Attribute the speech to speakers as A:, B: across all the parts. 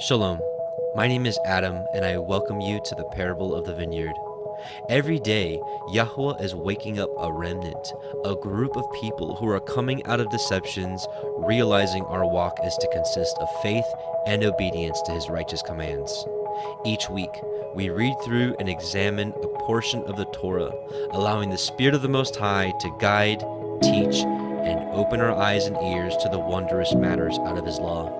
A: Shalom, my name is Adam, and I welcome you to the parable of the vineyard. Every day, Yahuah is waking up a remnant, a group of people who are coming out of deceptions, realizing our walk is to consist of faith and obedience to his righteous commands. Each week, we read through and examine a portion of the Torah, allowing the Spirit of the Most High to guide, teach, and open our eyes and ears to the wondrous matters out of his law.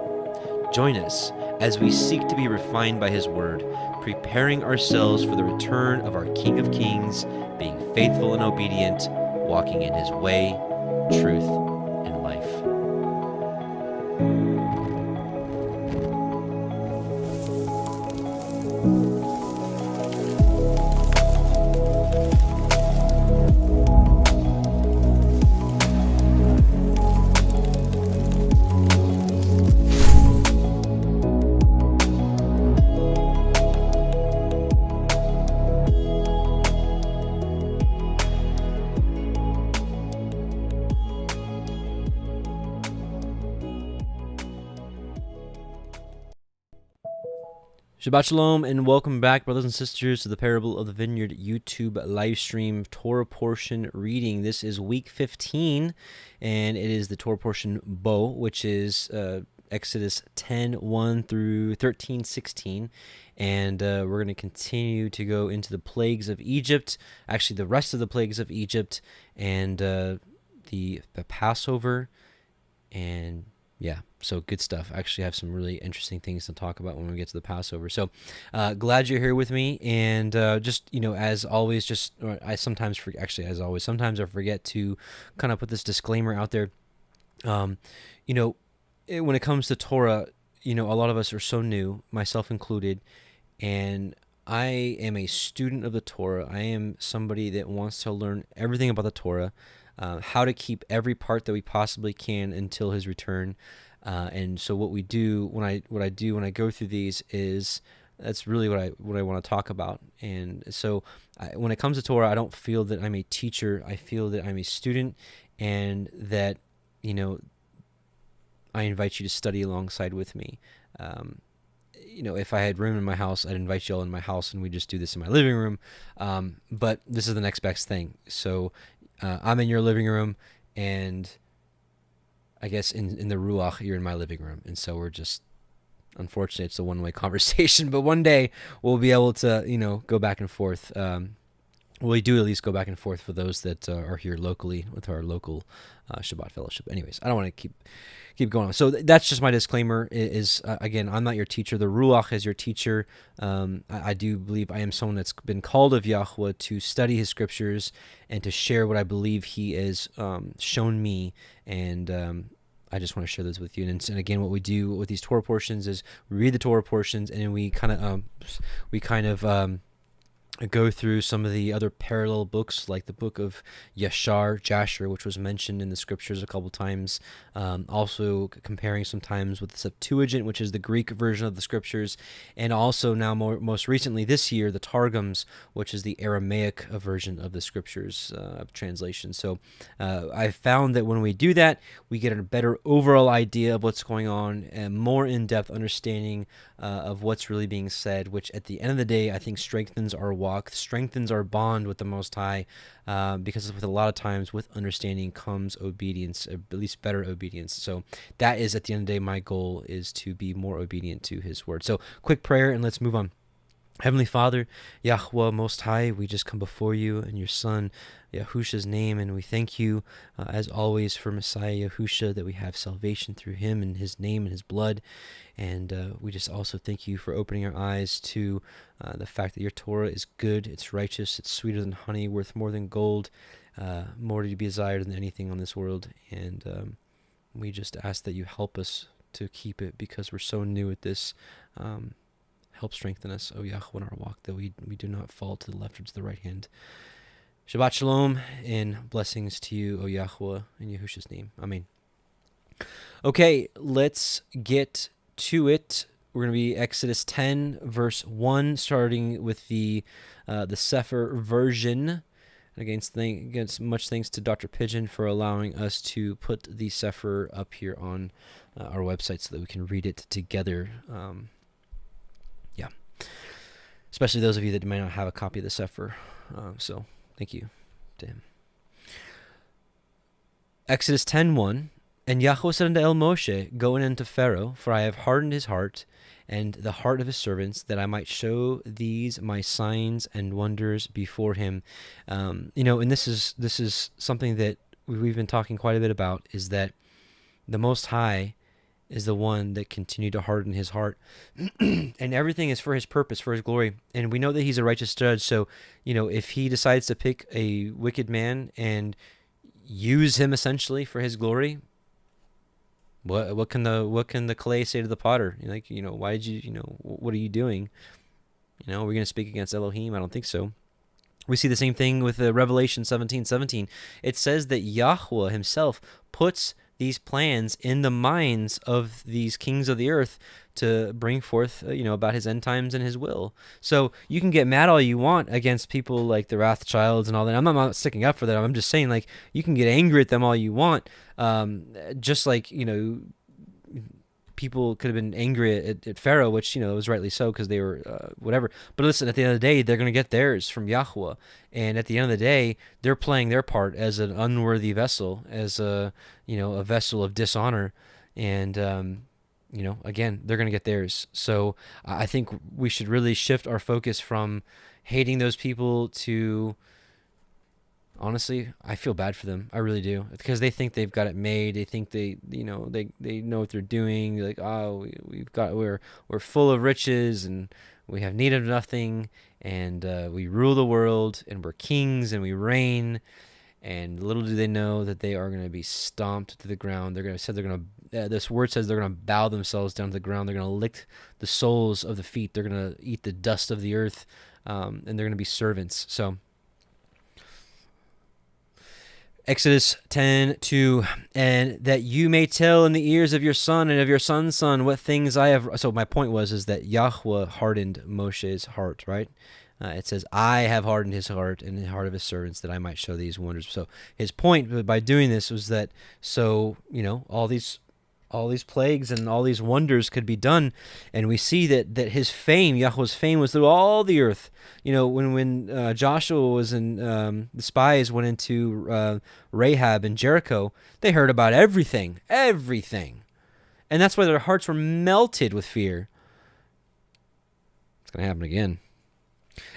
A: Join us as we seek to be refined by his word, preparing ourselves for the return of our King of Kings, being faithful and obedient, walking in his way, truth, and life. Shabbat Shalom and welcome back, brothers and sisters, to the Parable of the Vineyard YouTube live stream Torah portion reading. This is week 15, and it is the Torah portion Bo, which is Exodus 10:1 through 13:16, and we're going to continue to go into the plagues of Egypt, actually the rest of the plagues of Egypt, and the Passover, and yeah, so good stuff. I actually have some really interesting things to talk about when we get to the Passover. So glad you're here with me. And just, as always, sometimes I forget to kind of put this disclaimer out there. When it comes to Torah, a lot of us are so new, myself included, and I am a student of the Torah. I am somebody that wants to learn everything about the Torah. How to keep every part that we possibly can until his return. And so what we do when I go through these is that's really what I want to talk about. And so when it comes to Torah, I don't feel that I'm a teacher. I feel that I'm a student, and that I invite you to study alongside with me. If I had room in my house, I'd invite you all in my house and we just do this in my living room. But this is the next best thing. So I'm in your living room, and I guess in the Ruach, you're in my living room. And so we're just, unfortunately, it's a one-way conversation, but one day we'll be able to, go back and forth. We do at least go back and forth for those that are here locally with our local Shabbat fellowship. Anyways, I don't want to keep going on. So that's just my disclaimer is, again, I'm not your teacher. The Ruach is your teacher. I do believe I am someone that's been called of Yahuah to study his scriptures and to share what I believe he has shown me. And I just want to share this with you. And again, what we do with these Torah portions is we read the Torah portions, and then we kind of go through some of the other parallel books, like the book of Jasher, which was mentioned in the scriptures a couple times. Also comparing sometimes with the Septuagint, which is the Greek version of the scriptures, and also now most recently this year, the Targums, which is the Aramaic version of the scriptures translation. So I found that when we do that, we get a better overall idea of what's going on and more in-depth understanding of what's really being said, which at the end of the day, I think strengthens our walk, strengthens our bond with the Most High, because with a lot of times with understanding comes obedience, at least better obedience. So that is, at the end of the day, my goal is to be more obedient to his word. So quick prayer and let's move on. Heavenly Father, Yahuah Most High, we just come before you in your Son, Yahusha's name, and we thank you, as always, for Messiah Yahusha, that we have salvation through him and his name and his blood. And we just also thank you for opening our eyes to the fact that your Torah is good, it's righteous, it's sweeter than honey, worth more than gold, more to be desired than anything on this world. And we just ask that you help us to keep it, because we're so new at this. Help strengthen us, O Yahuah, in our walk, that we do not fall to the left or to the right hand. Shabbat Shalom, and blessings to you, O Yahuah, in Yahusha's name. Amen. Okay, let's get to it. We're going to be Exodus 10, verse 1, starting with the Sefer version. Against much thanks to Dr. Pigeon for allowing us to put the Sefer up here on our website so that we can read it together. especially those of you that may not have a copy of the Sefer. So thank you to him. Exodus 10:1, and Yahuah said unto El Moshe, go in unto Pharaoh, for I have hardened his heart and the heart of his servants, that I might show these my signs and wonders before him. And this is something that we've been talking quite a bit about, is that the Most High is the one that continued to harden his heart. And everything is for his purpose, for his glory. And we know that he's a righteous judge. So, if he decides to pick a wicked man and use him essentially for his glory, what can the clay say to the potter? Why did you, what are you doing? Are we going to speak against Elohim? I don't think so. We see the same thing with Revelation 17:17. It says that Yahuah himself puts these plans in the minds of these kings of the earth to bring forth, about his end times and his will. So you can get mad all you want against people like the Rothschilds and all that. I'm not sticking up for that. I'm just saying, you can get angry at them all you want. Just like, people could have been angry at Pharaoh, which, was rightly so, because they were whatever. But listen, at the end of the day, they're going to get theirs from Yahuah. And at the end of the day, they're playing their part as an unworthy vessel, as a vessel of dishonor. And, again, they're going to get theirs. So I think we should really shift our focus from hating those people to... Honestly, I feel bad for them. I really do, because they think they've got it made. They think they know what they're doing. Like, oh, we're full of riches and we have need of nothing, and we rule the world, and we're kings and we reign. And little do they know that they are going to be stomped to the ground. This word says they're going to bow themselves down to the ground. They're going to lick the soles of the feet. They're going to eat the dust of the earth, and they're going to be servants. So. Exodus 10:2, and that you may tell in the ears of your son and of your son's son what things I have. So my point is that Yahuah hardened Moshe's heart, right? It says, I have hardened his heart and the heart of his servants, that I might show these wonders. So his point by doing this was that, all these plagues and all these wonders could be done. And we see that his fame, Yahuah's fame, was through all the earth. When Joshua was in, the spies went into Rahab and Jericho, they heard about everything. And that's why their hearts were melted with fear. It's going to happen again.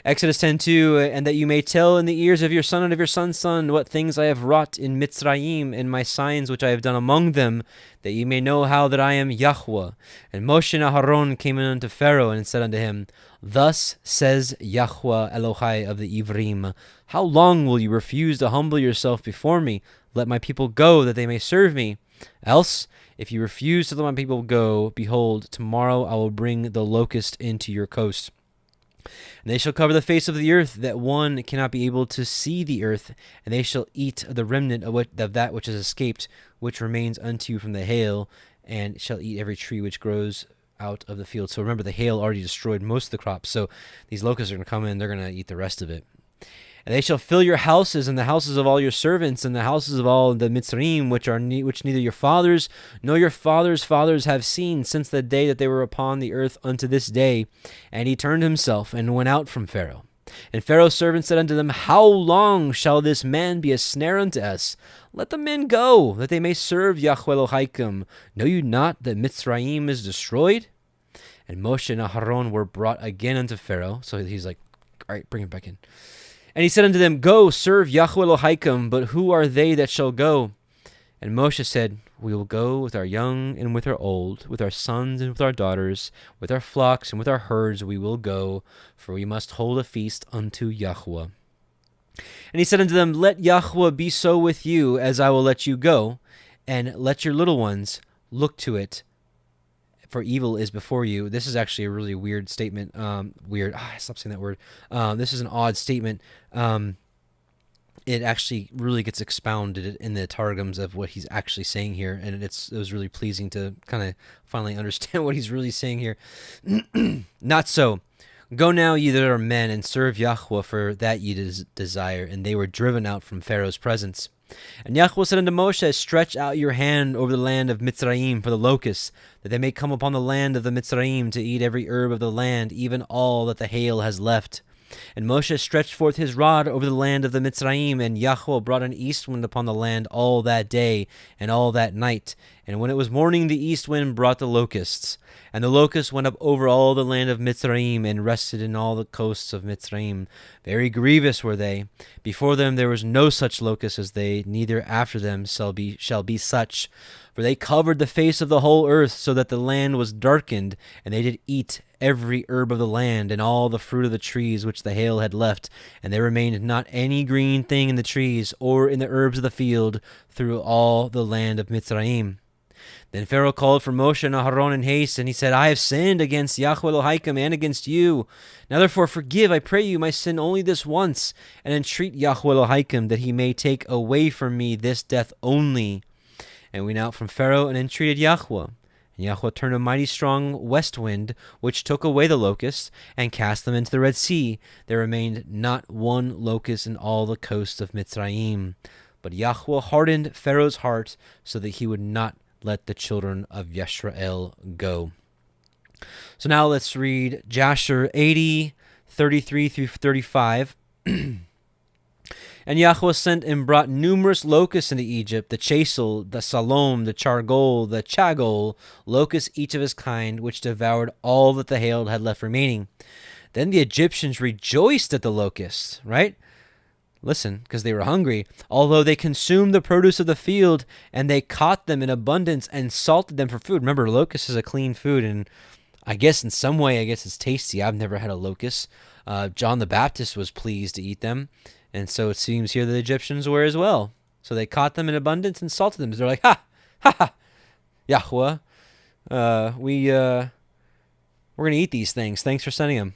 A: Exodus 10:2, and that you may tell in the ears of your son and of your son's son what things I have wrought in Mitzrayim, and my signs which I have done among them, that ye may know how that I am Yahuah. And Moshe and Aharon came in unto Pharaoh, and said unto him, Thus says Yahuah Elohim of the Ivrim, how long will you refuse to humble yourself before me? Let my people go, that they may serve me. Else, if you refuse to let my people go, behold, tomorrow I will bring the locust into your coast. And they shall cover the face of the earth, that one cannot be able to see the earth, and they shall eat the remnant of that which is escaped, which remains unto you from the hail, and shall eat every tree which grows out of the field. So remember, the hail already destroyed most of the crops, so these locusts are going to come in, they're going to eat the rest of it. And they shall fill your houses and the houses of all your servants and the houses of all the Mitzrayim, which neither your fathers nor your fathers' fathers have seen since the day that they were upon the earth unto this day. And he turned himself and went out from Pharaoh. And Pharaoh's servants said unto them, How long shall this man be a snare unto us? Let the men go, that they may serve Yahuah Elohim. Know you not that Mitzrayim is destroyed? And Moshe and Aharon were brought again unto Pharaoh. So he's like, all right, bring him back in. And he said unto them, Go, serve Yahuah Elohim, but who are they that shall go? And Moshe said, We will go with our young and with our old, with our sons and with our daughters, with our flocks and with our herds we will go, for we must hold a feast unto Yahuah. And he said unto them, Let Yahuah be so with you, as I will let you go, and let your little ones look to it, for evil is before you. This is actually a really weird statement. Stop saying that word. This is an odd statement. It actually really gets expounded in the targums of what he's actually saying here, and it was really pleasing to kind of finally understand what he's really saying here. Not so. Go now, ye that are men, and serve Yahuah, for that ye desire. And they were driven out from Pharaoh's presence. And Yahuah said unto Moshe, stretch out your hand over the land of Mitzrayim for the locusts, that they may come upon the land of the Mitzrayim to eat every herb of the land, even all that the hail has left. And Moshe stretched forth his rod over the land of the Mitzrayim, and Yahuah brought an east wind upon the land all that day and all that night. And when it was morning, the east wind brought the locusts. And the locusts went up over all the land of Mitzrayim, and rested in all the coasts of Mitzrayim. Very grievous were they. Before them there was no such locust as they, neither after them shall be such. For they covered the face of the whole earth, so that the land was darkened, and they did eat every herb of the land, and all the fruit of the trees which the hail had left. And there remained not any green thing in the trees, or in the herbs of the field, through all the land of Mitzrayim. Then Pharaoh called for Moshe and Aharon in haste, and he said, I have sinned against Yahuah Elohim and against you. Now therefore forgive, I pray you, my sin only this once, and entreat Yahuah Elohim that he may take away from me this death only. And we went out from Pharaoh and entreated Yahuah. And Yahuah turned a mighty strong west wind, which took away the locusts, and cast them into the Red Sea. There remained not one locust in all the coast of Mitzrayim. But Yahuah hardened Pharaoh's heart, so that he would not let the children of Yisrael go. So now let's read Jasher 80, 33 through 35. And Yahuah sent and brought numerous locusts into Egypt, the chasel, the salom, the chargol, the chagol, locusts each of his kind, which devoured all that the hail had left remaining. Then the Egyptians rejoiced at the locusts, right? Listen, because they were hungry, although they consumed the produce of the field, and they caught them in abundance and salted them for food. Remember, locust is a clean food, and I guess in some way, it's tasty. I've never had a locust. John the Baptist was pleased to eat them, and so it seems here that the Egyptians were as well. So they caught them in abundance and salted them. They're like, ha, ha, ha, Yahuah, we're going to eat these things. Thanks for sending them.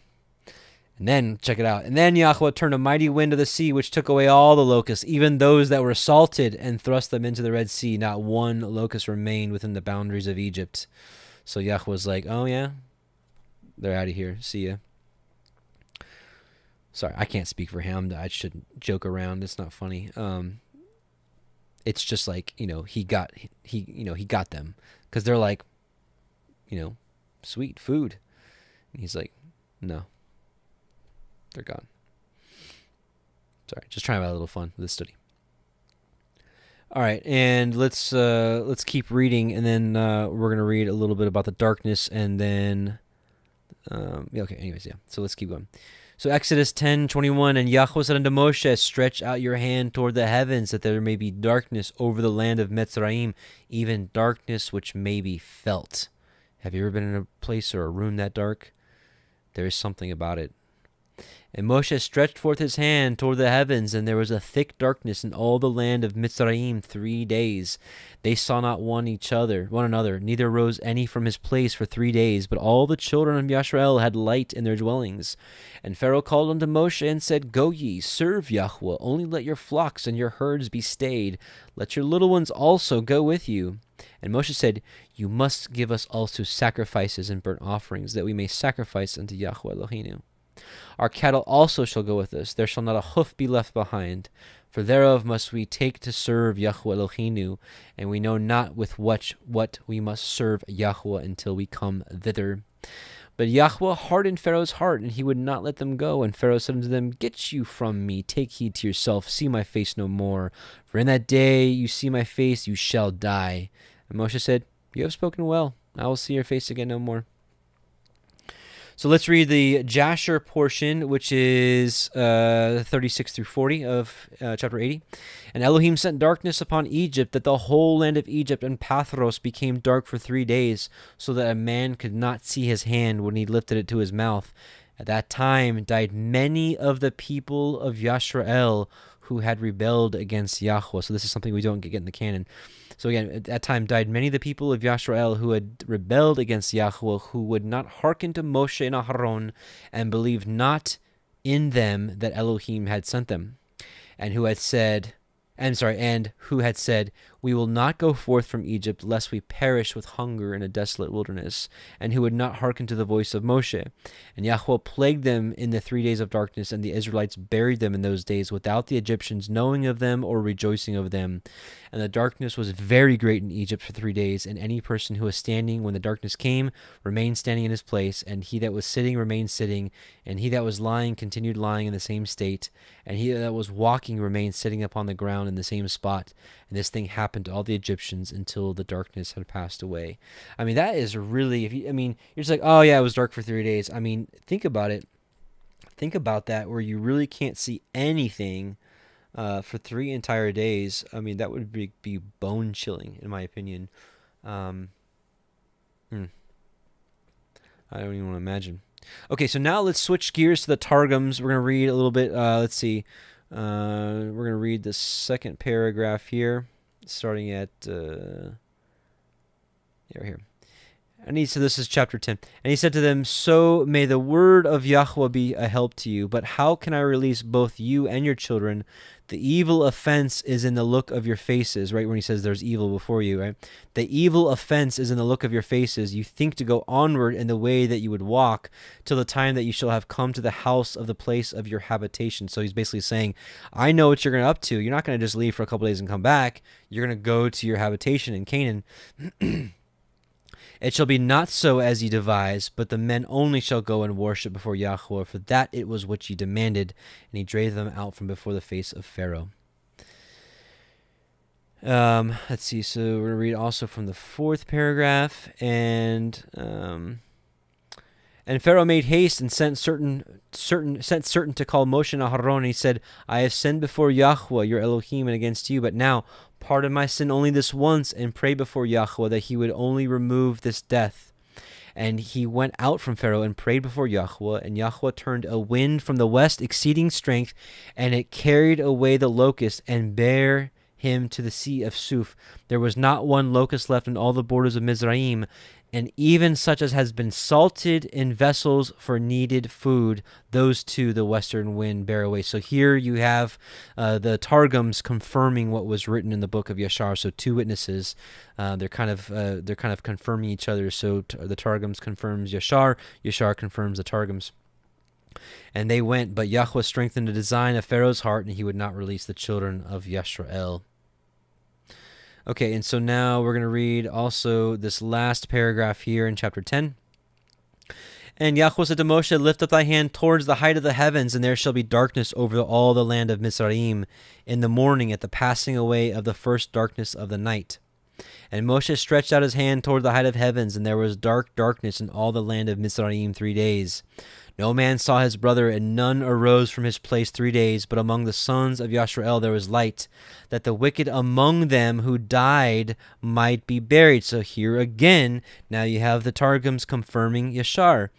A: And then, check it out. And then Yahuah turned a mighty wind of the sea, which took away all the locusts, even those that were salted, and thrust them into the Red Sea. Not one locust remained within the boundaries of Egypt. So Yahuah was like, oh yeah, they're out of here. See ya. Sorry, I can't speak for him. I shouldn't joke around. It's not funny. It's just like, he got them, because they're like, sweet food. And he's like, no. They're gone. Sorry, just trying to have a little fun with this study. All right, and let's keep reading, and then we're going to read a little bit about the darkness, and then okay. Anyways, yeah. So let's keep going. So Exodus 10:21, and Yahuah said unto Moshe, stretch out your hand toward the heavens, that there may be darkness over the land of Mitzrayim, even darkness which may be felt. Have you ever been in a place or a room that dark? There is something about it. And Moshe stretched forth his hand toward the heavens, and there was a thick darkness in all the land of Mitzrayim 3 days. They saw not one another, neither rose any from his place for 3 days, but all the children of Yisrael had light in their dwellings. And Pharaoh called unto Moshe and said, Go ye, serve Yahuah, only let your flocks and your herds be stayed. Let your little ones also go with you. And Moshe said, You must give us also sacrifices and burnt offerings, that we may sacrifice unto Yahuah Elohim. Our cattle also shall go with us. There shall not a hoof be left behind. For thereof must we take to serve Yahuah Elohim, and we know not with what we must serve Yahuah until we come thither. But Yahuah hardened Pharaoh's heart, and he would not let them go. And Pharaoh said unto them, Get you from me, take heed to yourself, see my face no more. For in that day you see my face, you shall die. And Moshe said, You have spoken well. I will see your face again no more. So let's read the Jasher portion, which is 36 through 40 of chapter 80. And Elohim sent darkness upon Egypt, that the whole land of Egypt and Pathros became dark for 3 days, so that a man could not see his hand when he lifted it to his mouth. At that time died many of the people of Yisrael who had rebelled against Yahuah. So this is something we don't get in the canon. So again, at that time died many of the people of Yisrael who had rebelled against Yahuah, who would not hearken to Moshe and Aharon, and believed not in them that Elohim had sent them, and who had said, we will not go forth from Egypt, lest we perish with hunger in a desolate wilderness, and who would not hearken to the voice of Moshe. And Yahuah plagued them in the 3 days of darkness, and the Israelites buried them in those days, without the Egyptians knowing of them or rejoicing of them. And the darkness was very great in Egypt for 3 days, and any person who was standing when the darkness came remained standing in his place, and he that was sitting remained sitting, and he that was lying continued lying in the same state, and he that was walking remained sitting upon the ground in the same spot. And this thing happened to all the Egyptians until the darkness had passed away. I mean, that is really, you're just like, oh yeah, it was dark for 3 days. I mean, think about it. Think about that, where you really can't see anything for 3 entire days. I mean, that would be bone chilling, in my opinion. I don't even want to imagine. Okay, so now let's switch gears to the Targums. We're going to read a little bit. Let's see. We're going to read the second paragraph here, starting at here. And he said, this is chapter 10. And he said to them, so may the word of Yahuah be a help to you. But how can I release both you and your children? The evil offense is in the look of your faces, right? When he says there's evil before you, right? The evil offense is in the look of your faces. You think to go onward in the way that you would walk till the time that you shall have come to the house of the place of your habitation. So he's basically saying, I know what you're going to up to. You're not going to just leave for a couple days and come back. You're going to go to your habitation in Canaan. It shall be not so as ye devise, but the men only shall go and worship before Yahuah, for that it was which ye demanded. And he drave them out from before the face of Pharaoh. Let's see. So we're going to read also from the 4th paragraph. And Pharaoh made haste and sent certain to call Moshe and Aharon. And he said, I have sinned before Yahuah your Elohim and against you, but now pardon my sin only this once, and pray before Yahuah that he would only remove this death. And he went out from Pharaoh and prayed before Yahuah, and Yahuah turned a wind from the west exceeding strength, and it carried away the locust and bare him to the sea of Suf. There was not one locust left in all the borders of Mizraim, and even such as has been salted in vessels for needed food, those two the western wind bear away. So here you have the Targums confirming what was written in the book of Yashar. So 2 witnesses, they're kind of confirming each other. So the Targums confirms Yashar, Yashar confirms the Targums. And they went, but Yahuah strengthened the design of Pharaoh's heart, and he would not release the children of Yisrael. Okay, and so now we're going to read also this last paragraph here in chapter 10. And Yahuah said to Moshe, lift up thy hand towards the height of the heavens, and there shall be darkness over all the land of Mizraim in the morning at the passing away of the first darkness of the night. And Moshe stretched out his hand toward the height of heavens, and there was darkness in all the land of Mizraim 3 days. No man saw his brother, and none arose from his place 3 days. But among the sons of Yisrael there was light, that the wicked among them who died might be buried. So here again, now you have the Targums confirming Yashar.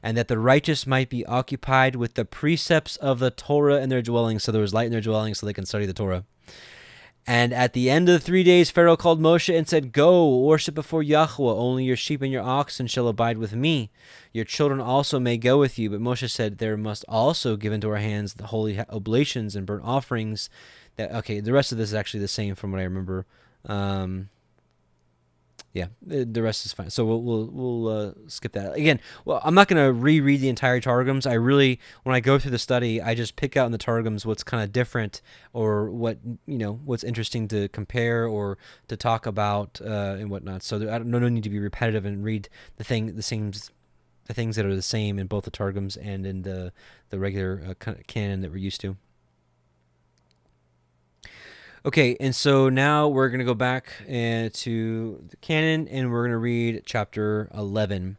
A: And that the righteous might be occupied with the precepts of the Torah in their dwellings. So there was light in their dwellings so they can study the Torah. And at the end of the 3 days, Pharaoh called Moshe and said, go, worship before Yahuah. Only your sheep and your oxen shall abide with me. Your children also may go with you. But Moshe said, there must also give into our hands the holy oblations and burnt offerings. Okay, the rest of this is actually the same from what I remember. Yeah, the rest is fine. So we'll skip that. Again, well, I'm not going to reread the entire Targums. When I go through the study, I just pick out in the Targums what's kind of different, or what's interesting to compare or to talk about and whatnot. So I no need to be repetitive and read the things that are the same in both the Targums and in the regular canon that we're used to. Okay, and so now we're going to go back to the canon, and we're going to read chapter 11.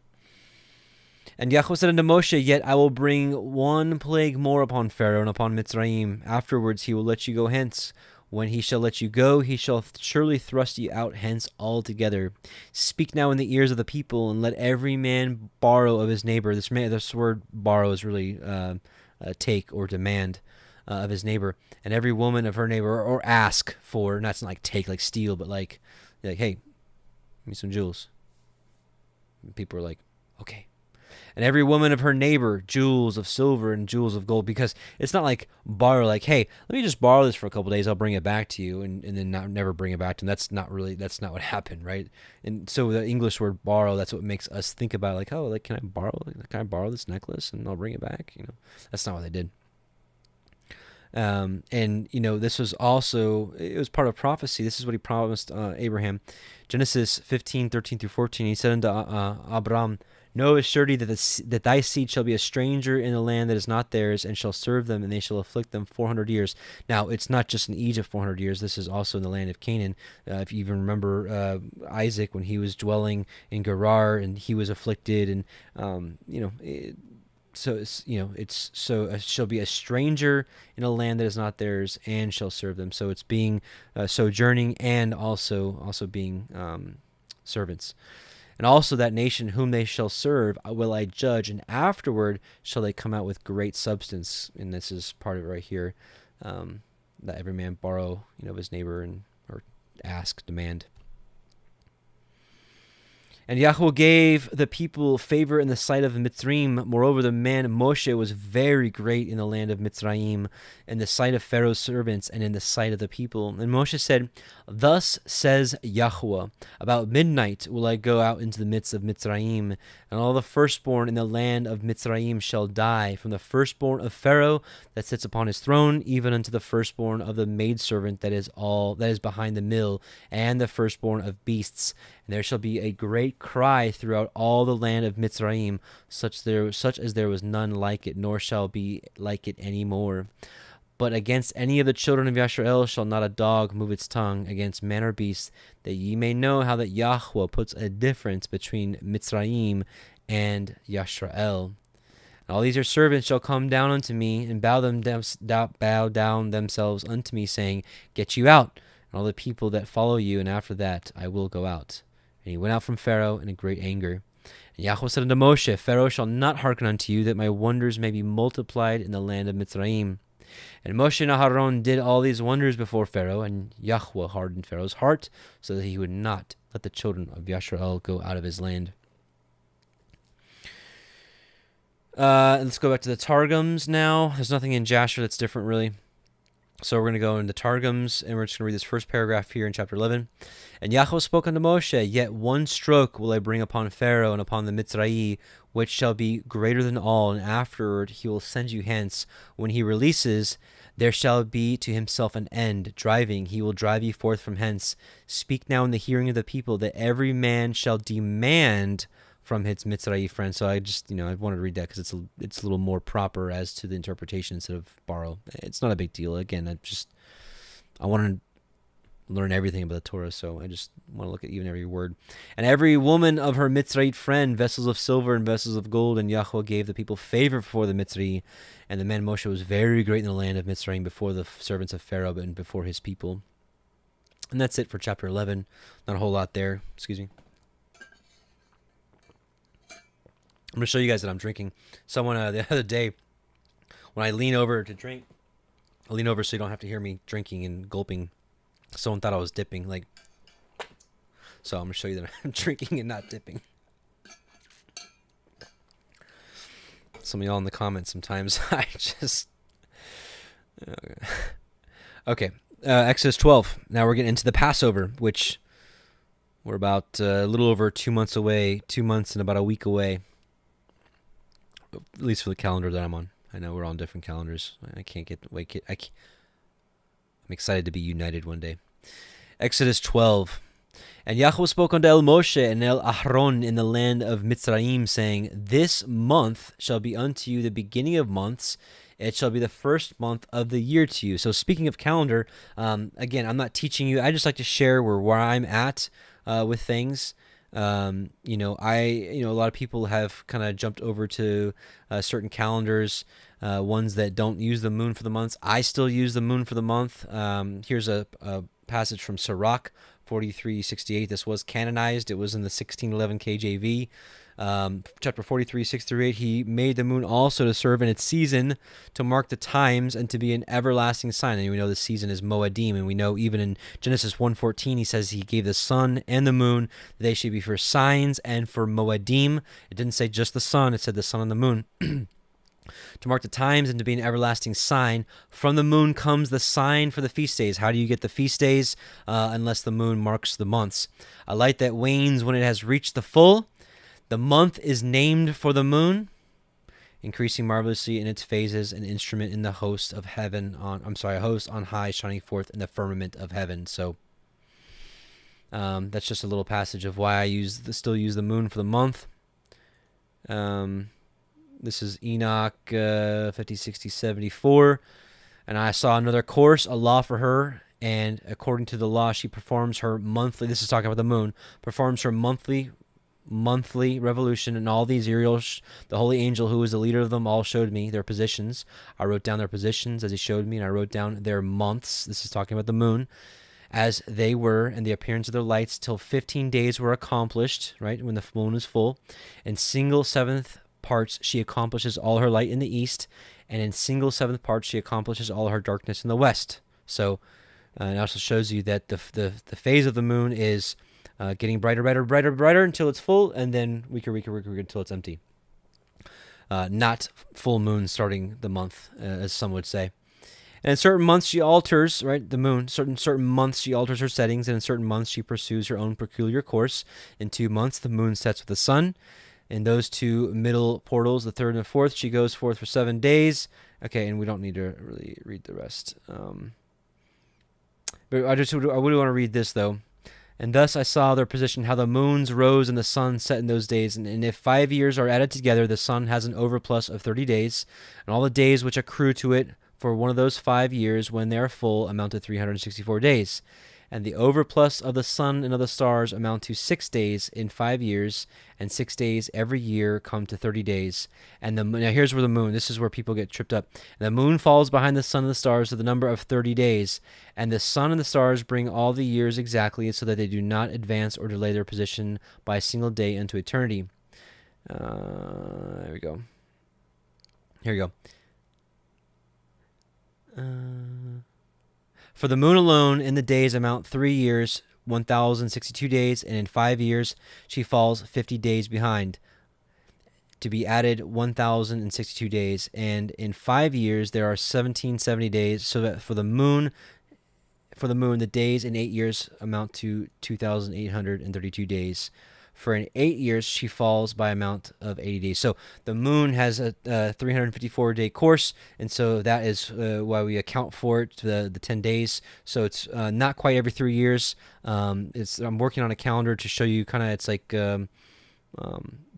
A: And Yahuah said unto Moshe, yet I will bring one plague more upon Pharaoh and upon Mitzrayim. Afterwards he will let you go hence. When he shall let you go, he shall surely thrust you out hence altogether. Speak now in the ears of the people, and let every man borrow of his neighbor. This word borrow is really take or demand. Of his neighbor, and every woman of her neighbor, or ask for, not like take, like steal, but like, hey, give me some jewels. And people are like, okay. and every woman of her neighbor jewels of silver and jewels of gold, because it's not like borrow, like, hey, let me just borrow this for a couple days, I'll bring it back to you, and then never bring it back to them. That's not what happened, right? And so the English word borrow, that's what makes us think about, like, oh, like, can I borrow this necklace and I'll bring it back? That's not what they did. And this was also, it was part of prophecy. This is what he promised Abraham. Genesis 15:13-14. He said unto Abram, know as surety that thy seed shall be a stranger in a land that is not theirs, and shall serve them, and they shall afflict them 400 years. Now, it's not just in Egypt 400 years. This is also in the land of Canaan. If you even remember Isaac, when he was dwelling in Gerar, and he was afflicted, and shall be a stranger in a land that is not theirs, and shall serve them. So it's being sojourning, and also being servants. And also that nation whom they shall serve will I judge, and afterward shall they come out with great substance. And this is part of it right here, that every man borrow of his neighbor, or ask, demand. And Yahuah gave the people favor in the sight of Mitzrayim. Moreover, the man Moshe was very great in the land of Mitzrayim, in the sight of Pharaoh's servants, and in the sight of the people. And Moshe said, thus says Yahuah, about midnight will I go out into the midst of Mitzrayim, and all the firstborn in the land of Mitzrayim shall die, from the firstborn of Pharaoh that sits upon his throne, even unto the firstborn of the maidservant that is behind the mill, and the firstborn of beasts. And there shall be a great cry throughout all the land of Mitzrayim, such as there was none like it, nor shall be like it any more. But against any of the children of Yisrael shall not a dog move its tongue against man or beast, that ye may know how that Yahuah puts a difference between Mitzrayim and Yisrael. And all these your servants shall come down unto me, and bow down themselves unto me, saying, get you out, and all the people that follow you, and after that I will go out. And he went out from Pharaoh in a great anger. And Yahuah said unto Moshe, Pharaoh shall not hearken unto you, that my wonders may be multiplied in the land of Mitzrayim. And Moshe and Aharon did all these wonders before Pharaoh, and Yahuah hardened Pharaoh's heart, so that he would not let the children of Yisrael go out of his land. Let's go back to the Targums now. There's nothing in Jasher that's different, really. So we're going to go into Targums, and we're just going to read this first paragraph here in chapter 11. And Yahuah spoke unto Moshe, yet one stroke will I bring upon Pharaoh and upon the Mitzrayim, which shall be greater than all, and afterward he will send you hence. When he releases, there shall be to himself an end. Driving, he will drive you forth from hence. Speak now in the hearing of the people, that every man shall demand from his Mitzrayim friend. So I just, I wanted to read that because it's a little more proper as to the interpretation instead of borrow. It's not a big deal. Again, I want to learn everything about the Torah, so I just want to look at even every word. And every woman of her Mitzrayim friend, vessels of silver and vessels of gold, and Yahuah gave the people favor before the Mitzrayim. And the man Moshe was very great in the land of Mitzrayim before the servants of Pharaoh and before his people. And that's it for chapter 11. Not a whole lot there. Excuse me. I'm going to show you guys that I'm drinking. Someone the other day, when I lean over to drink, I lean over so you don't have to hear me drinking and gulping. Someone thought I was dipping. So I'm going to show you that I'm drinking and not dipping. Some of y'all in the comments sometimes, I just... Okay, Exodus 12. Now we're getting into the Passover, which we're about a little over 2 months away, 2 months and about a week away. At least for the calendar that I'm on. I know we're on different calendars. I can't get wait. I'm excited to be united one day. Exodus 12. And Yahuah spoke unto Moshe and Aharon in the land of Mitzrayim, saying, this month shall be unto you the beginning of months. It shall be the first month of the year to you. So speaking of calendar, again, I'm not teaching you. I just like to share where I'm at with things. A lot of people have kind of jumped over to certain calendars, ones that don't use the moon for the months. I still use the moon for the month. Here's a passage from Sirach 43:68. This was canonized. It was in the 1611 KJV. Chapter 43, 6 through 8. He made the moon also to serve in its season, to mark the times, and to be an everlasting sign. And we know the season is Moedim, and we know even in Genesis 1:14, he says he gave the sun and the moon, they should be for signs and for Moedim. It didn't say just the sun, it said the sun and the moon. To mark the times and to be an everlasting sign. From the moon comes the sign for the feast days. How do you get the feast days? Unless the moon marks the months. A light that wanes when it has reached the full. The month is named for the moon, increasing marvelously in its phases, an instrument in the host of heaven a host on high, shining forth in the firmament of heaven. So that's just a little passage of why I still use the moon for the month. This is Enoch 50, 60, 74. And I saw another course, a law for her. And according to the law, she performs her monthly, this is talking about the moon, performs her monthly revolution. And all these Uriel, the holy angel who was the leader of them all, showed me their positions. I wrote down their positions as he showed me, and I wrote down their months. This is talking about the moon. As they were, and the appearance of their lights, till 15 days were accomplished, right, when the moon is full. In single seventh parts she accomplishes all her light in the east, and in single seventh parts she accomplishes all her darkness in the west. So it also shows you that the phase of the moon is getting brighter until it's full, and then weaker until it's empty. Not full moon starting the month, as some would say. And in certain months she alters, right, the moon. Certain months she alters her settings, and in certain months she pursues her own peculiar course. In 2 months the moon sets with the sun. In those 2 middle portals, the third and the fourth, she goes forth for 7 days. Okay, and we don't need to really read the rest. But I would want to read this, though. And thus I saw their position, how the moons rose and the sun set in those days. And if 5 years are added together, the sun has an overplus of 30 days. And all the days which accrue to it for one of those 5 years, when they are full, amount to 364 days. And the overplus of the sun and of the stars amount to 6 days in 5 years, and 6 days every year come to 30 days. And now here's where the moon, this is where people get tripped up. And the moon falls behind the sun and the stars to the number of 30 days. And the sun and the stars bring all the years exactly, so that they do not advance or delay their position by a single day into eternity. There we go. Here we go. For the moon alone in the days amount 3 years, 1,062 days, and in 5 years she falls 50 days behind, to be added 1,062 days. And in 5 years there are 1,770 days, so that for the moon, the days in 8 years amount to 2,832 days. For in 8 years she falls by amount of 80 days. So the moon has a 354-day course, and so that is why we account for it, the 10 days. So it's not quite every 3 years. I'm working on a calendar to show you kind of, it's like, but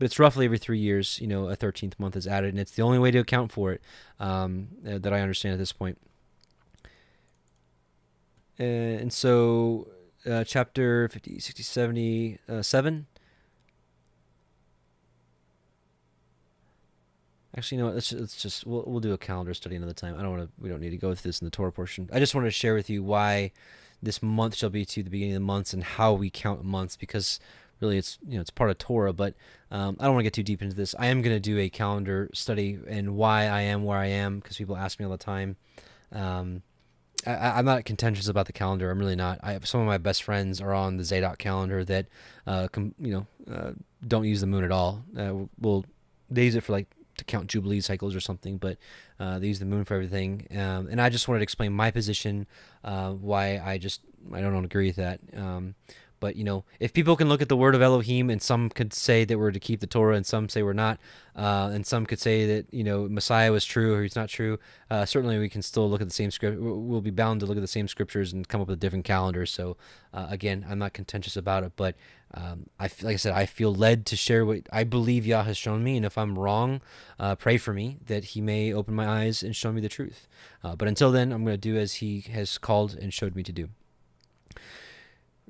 A: it's roughly every 3 years, a 13th month is added, and it's the only way to account for it that I understand at this point. And so chapter 50, 60, 77. Actually, let's just we'll do a calendar study another time. We don't need to go through this in the Torah portion. I just wanted to share with you why this month shall be to the beginning of the months, and how we count months, because really it's part of Torah. But I don't want to get too deep into this. I am going to do a calendar study and why I am where I am, because people ask me all the time. I'm not contentious about the calendar. I'm really not. Some of my best friends are on the Zadok calendar that don't use the moon at all. They use it for to count Jubilee cycles or something, but they use the moon for everything. And I just wanted to explain my position, why I don't agree with that. But, if people can look at the word of Elohim, and some could say that we're to keep the Torah, and some say we're not, and some could say that, Messiah was true or he's not true, certainly we can still look at the same script. We'll be bound to look at the same scriptures and come up with a different calendar. So, again, I'm not contentious about it, but like I said, I feel led to share what I believe Yah has shown me, and if I'm wrong, pray for me that he may open my eyes and show me the truth. But until then, I'm going to do as he has called and showed me to do.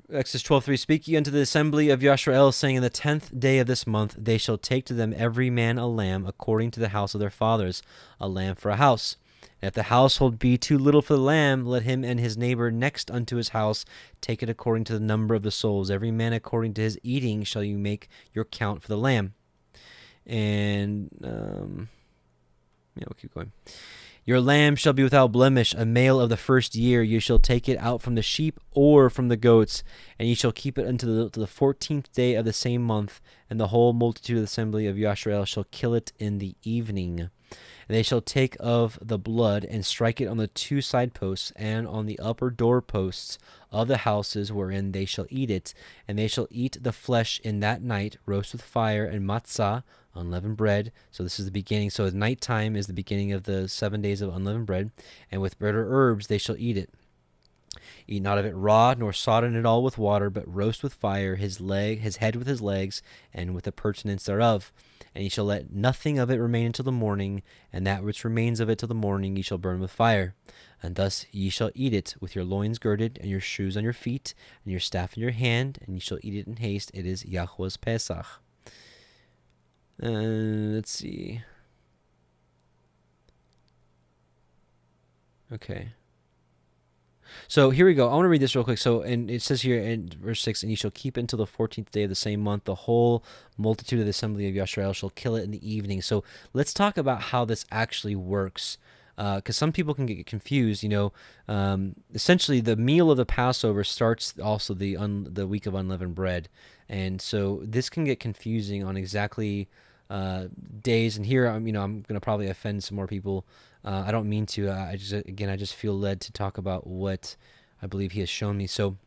A: Exodus 12:3, Speak ye unto the assembly of Yisrael, saying, In the 10th day of this month they shall take to them every man a lamb according to the house of their fathers, a lamb for a house. And if the household be too little for the lamb, let him and his neighbor next unto his house take it according to the number of the souls. Every man according to his eating shall you make your count for the lamb. And, we'll keep going. Your lamb shall be without blemish, a male of the first year. You shall take it out from the sheep or from the goats, and ye shall keep it unto the 14th day of the same month. And the whole multitude of the assembly of Yisrael shall kill it in the evening. And they shall take of the blood and strike it on the 2 side posts and on the upper door posts of the houses wherein they shall eat it. And they shall eat the flesh in that night, roast with fire and matzah, unleavened bread. So this is the beginning. So nighttime is the beginning of the 7 days of unleavened bread. And with bitter herbs they shall eat it. Eat not of it raw, nor sodden it all with water, but roast with fire his head with his legs, and with the purtenance thereof. And ye shall let nothing of it remain until the morning, and that which remains of it till the morning ye shall burn with fire. And thus ye shall eat it with your loins girded, and your shoes on your feet, and your staff in your hand, and ye shall eat it in haste. It is Yahuah's Pesach. Let's see. Okay. So here we go. I want to read this real quick. So, and it says here in verse 6, and ye shall keep it until the 14th day of the same month. The whole multitude of the assembly of Yisrael shall kill it in the evening. So let's talk about how this actually works. Because some people can get confused, essentially the meal of the Passover starts also the week of unleavened bread. And so this can get confusing on exactly days. And here, I'm going to probably offend some more people. I don't mean to. I just feel led to talk about what I believe he has shown me. So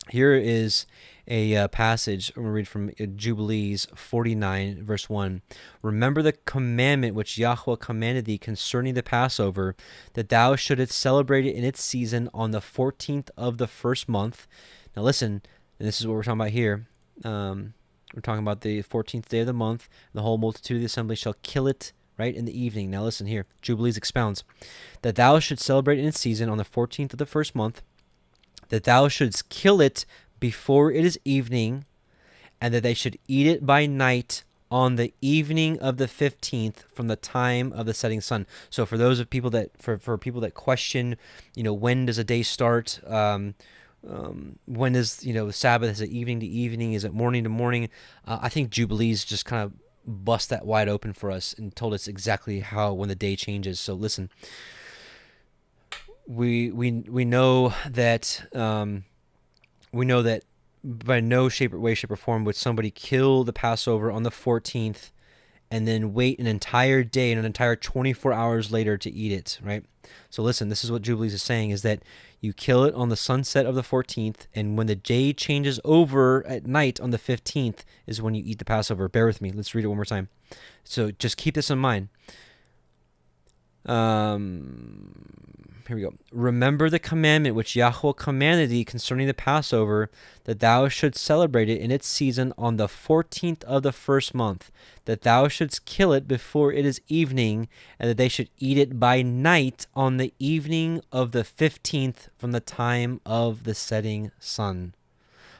A: here is a passage. I'm going to read from Jubilees 49, verse 1. Remember the commandment which Yahuah commanded thee concerning the Passover, that thou shouldest celebrate it in its season on the 14th of the first month. Now listen, and this is what we're talking about here. We're talking about the 14th day of the month. The whole multitude of the assembly shall kill it, right, in the evening. Now listen here. Jubilees expounds. That thou shouldst celebrate in its season on the 14th of the first month, that thou shouldst kill it before it is evening, and that they should eat it by night on the evening of the 15th from the time of the setting sun. So for those of people that, for people that question, when does a day start? When is the Sabbath? Is it evening to evening? Is it morning to morning? I think Jubilees just kind of bust that wide open for us and told us exactly when the day changes. So listen, we know that by no way, shape, or form would somebody kill the Passover on the 14th and then wait an entire day and an entire 24 hours later to eat it, right? So listen, this is what Jubilees is saying, is that you kill it on the sunset of the 14th, and when the day changes over at night on the 15th is when you eat the Passover. Bear with me. Let's read it one more time. So just keep this in mind. Here we go. Remember the commandment which Yahuah commanded thee concerning the Passover, that thou shouldst celebrate it in its season on the 14th of the first month, that thou shouldst kill it before it is evening, and that they should eat it by night on the evening of the 15th from the time of the setting sun.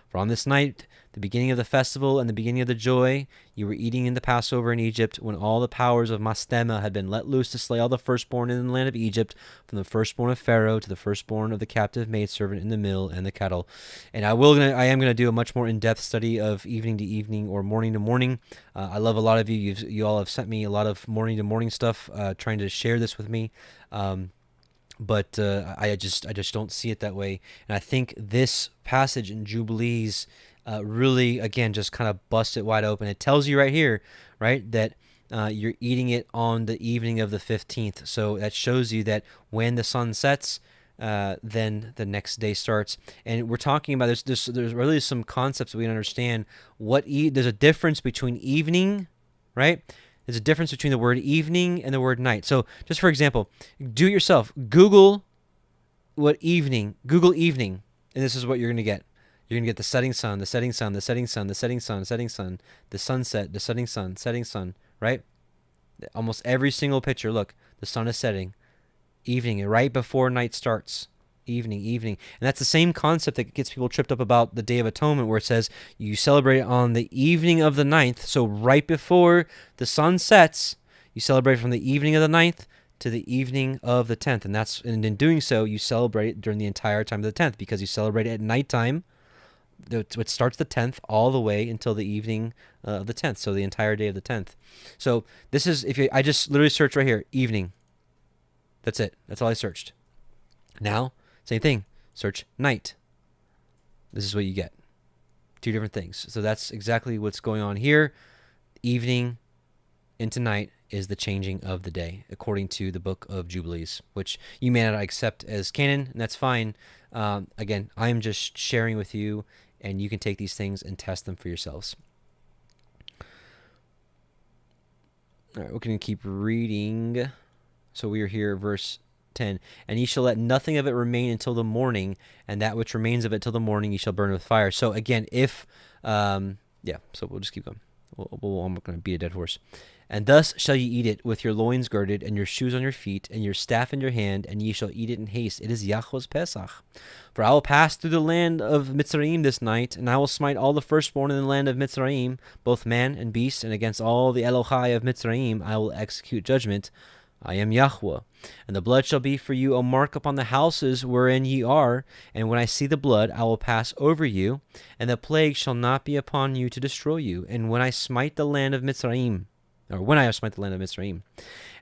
A: For on this night, the beginning of the festival and the beginning of the joy, you were eating in the Passover in Egypt, when all the powers of Mastema had been let loose to slay all the firstborn in the land of Egypt, from the firstborn of Pharaoh to the firstborn of the captive maidservant in the mill and the cattle. And I am going to do a much more in-depth study of evening to evening or morning to morning. I love a lot of you. You all have sent me a lot of morning to morning stuff, trying to share this with me. But I just don't see it that way. And I think this passage in Jubilees really, again, just kind of busts it wide open. It tells you right here, right, that you're eating it on the evening of the 15th. So that shows you that when the sun sets, then the next day starts. And we're talking about there's really some concepts that we don't understand. There's a difference between evening, right? There's a difference between the word evening and the word night. So just for example, do it yourself. Google evening, and this is what you're going to get. You're going to get the setting sun, the setting sun, the setting sun, the setting sun, setting sun, the sunset, the setting sun, right? Almost every single picture, look, the sun is setting, evening, right before night starts, evening. And that's the same concept that gets people tripped up about the Day of Atonement, where it says you celebrate it on the evening of the 9th. So right before the sun sets, you celebrate from the evening of the 9th to the evening of the 10th. And in doing so, you celebrate it during the entire time of the 10th, because you celebrate it at nighttime. It starts the 10th all the way until the evening of the 10th, so the entire day of the 10th. So this is, I just literally searched right here, evening. That's it. That's all I searched. Now, same thing. Search night. This is what you get. Two different things. So that's exactly what's going on here. Evening into night is the changing of the day, according to the book of Jubilees, which you may not accept as canon, and that's fine. Again, I'm just sharing with you, and you can take these things and test them for yourselves. All right, we're going to keep reading. So we are here, verse 10. And ye shall let nothing of it remain until the morning, and that which remains of it till the morning ye shall burn with fire. So again, if, so we'll just keep going. I'm not going to beat a dead horse. And thus shall ye eat it, with your loins girded, and your shoes on your feet, and your staff in your hand, and ye shall eat it in haste. It is Yahuah's Pesach. For I will pass through the land of Mitzrayim this night, and I will smite all the firstborn in the land of Mitzrayim, both man and beast, and against all the Elohai of Mitzrayim I will execute judgment. I am Yahuah. And the blood shall be for you a mark upon the houses wherein ye are, and when I see the blood I will pass over you, and the plague shall not be upon you to destroy you. And when I smite the land of Mitzrayim, and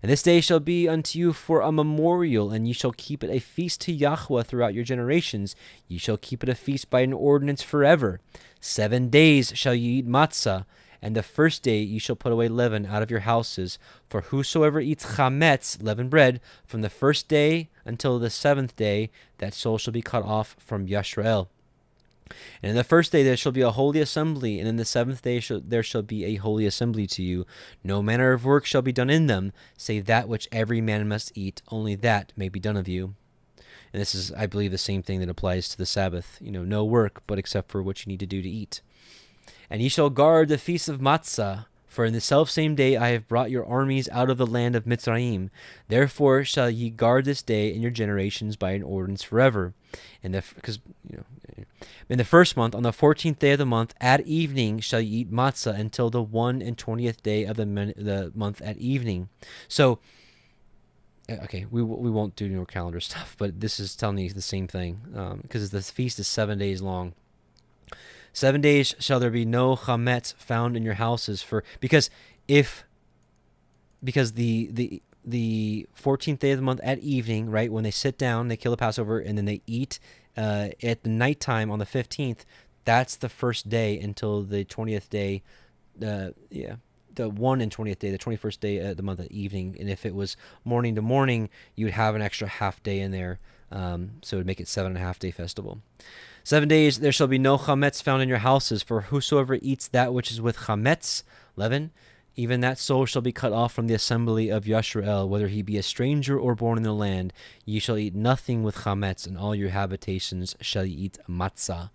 A: this day shall be unto you for a memorial, and ye shall keep it a feast to Yahuah throughout your generations. Ye shall keep it a feast by an ordinance forever. 7 days shall ye eat matzah, and the first day ye shall put away leaven out of your houses. For whosoever eats chametz, leavened bread, from the first day until the 7th day, that soul shall be cut off from Yisrael. And in the first day there shall be a holy assembly, and in the 7th day there shall be a holy assembly to you. No manner of work shall be done in them, save that which every man must eat, only that may be done of you. And this is, I believe, the same thing that applies to the Sabbath. No work, but except for what you need to do to eat. And ye shall guard the feast of matzah, for in the selfsame day I have brought your armies out of the land of Mitzrayim. Therefore shall ye guard this day in your generations by an ordinance forever. In the first month, on the 14th day of the month, at evening shall ye eat matzah until the 21st day of the month at evening. So, okay, we won't do no calendar stuff, but this is telling you the same thing, because the feast is 7 days long. 7 days shall there be no chametz found in your houses, because the 14th day of the month at evening, right, when they sit down, they kill the Passover, and then they eat at the nighttime on the 15th. That's the first day until the 20th day. The 1 and 20th day, the 21st day of the month at evening. And if it was morning to morning, you would have an extra half day in there, so it would make it 7.5 day festival. 7 days there shall be no chametz found in your houses, for whosoever eats that which is with chametz, leaven, even that soul shall be cut off from the assembly of Yisrael, whether he be a stranger or born in the land. Ye shall eat nothing with chametz, and all your habitations shall ye eat matzah.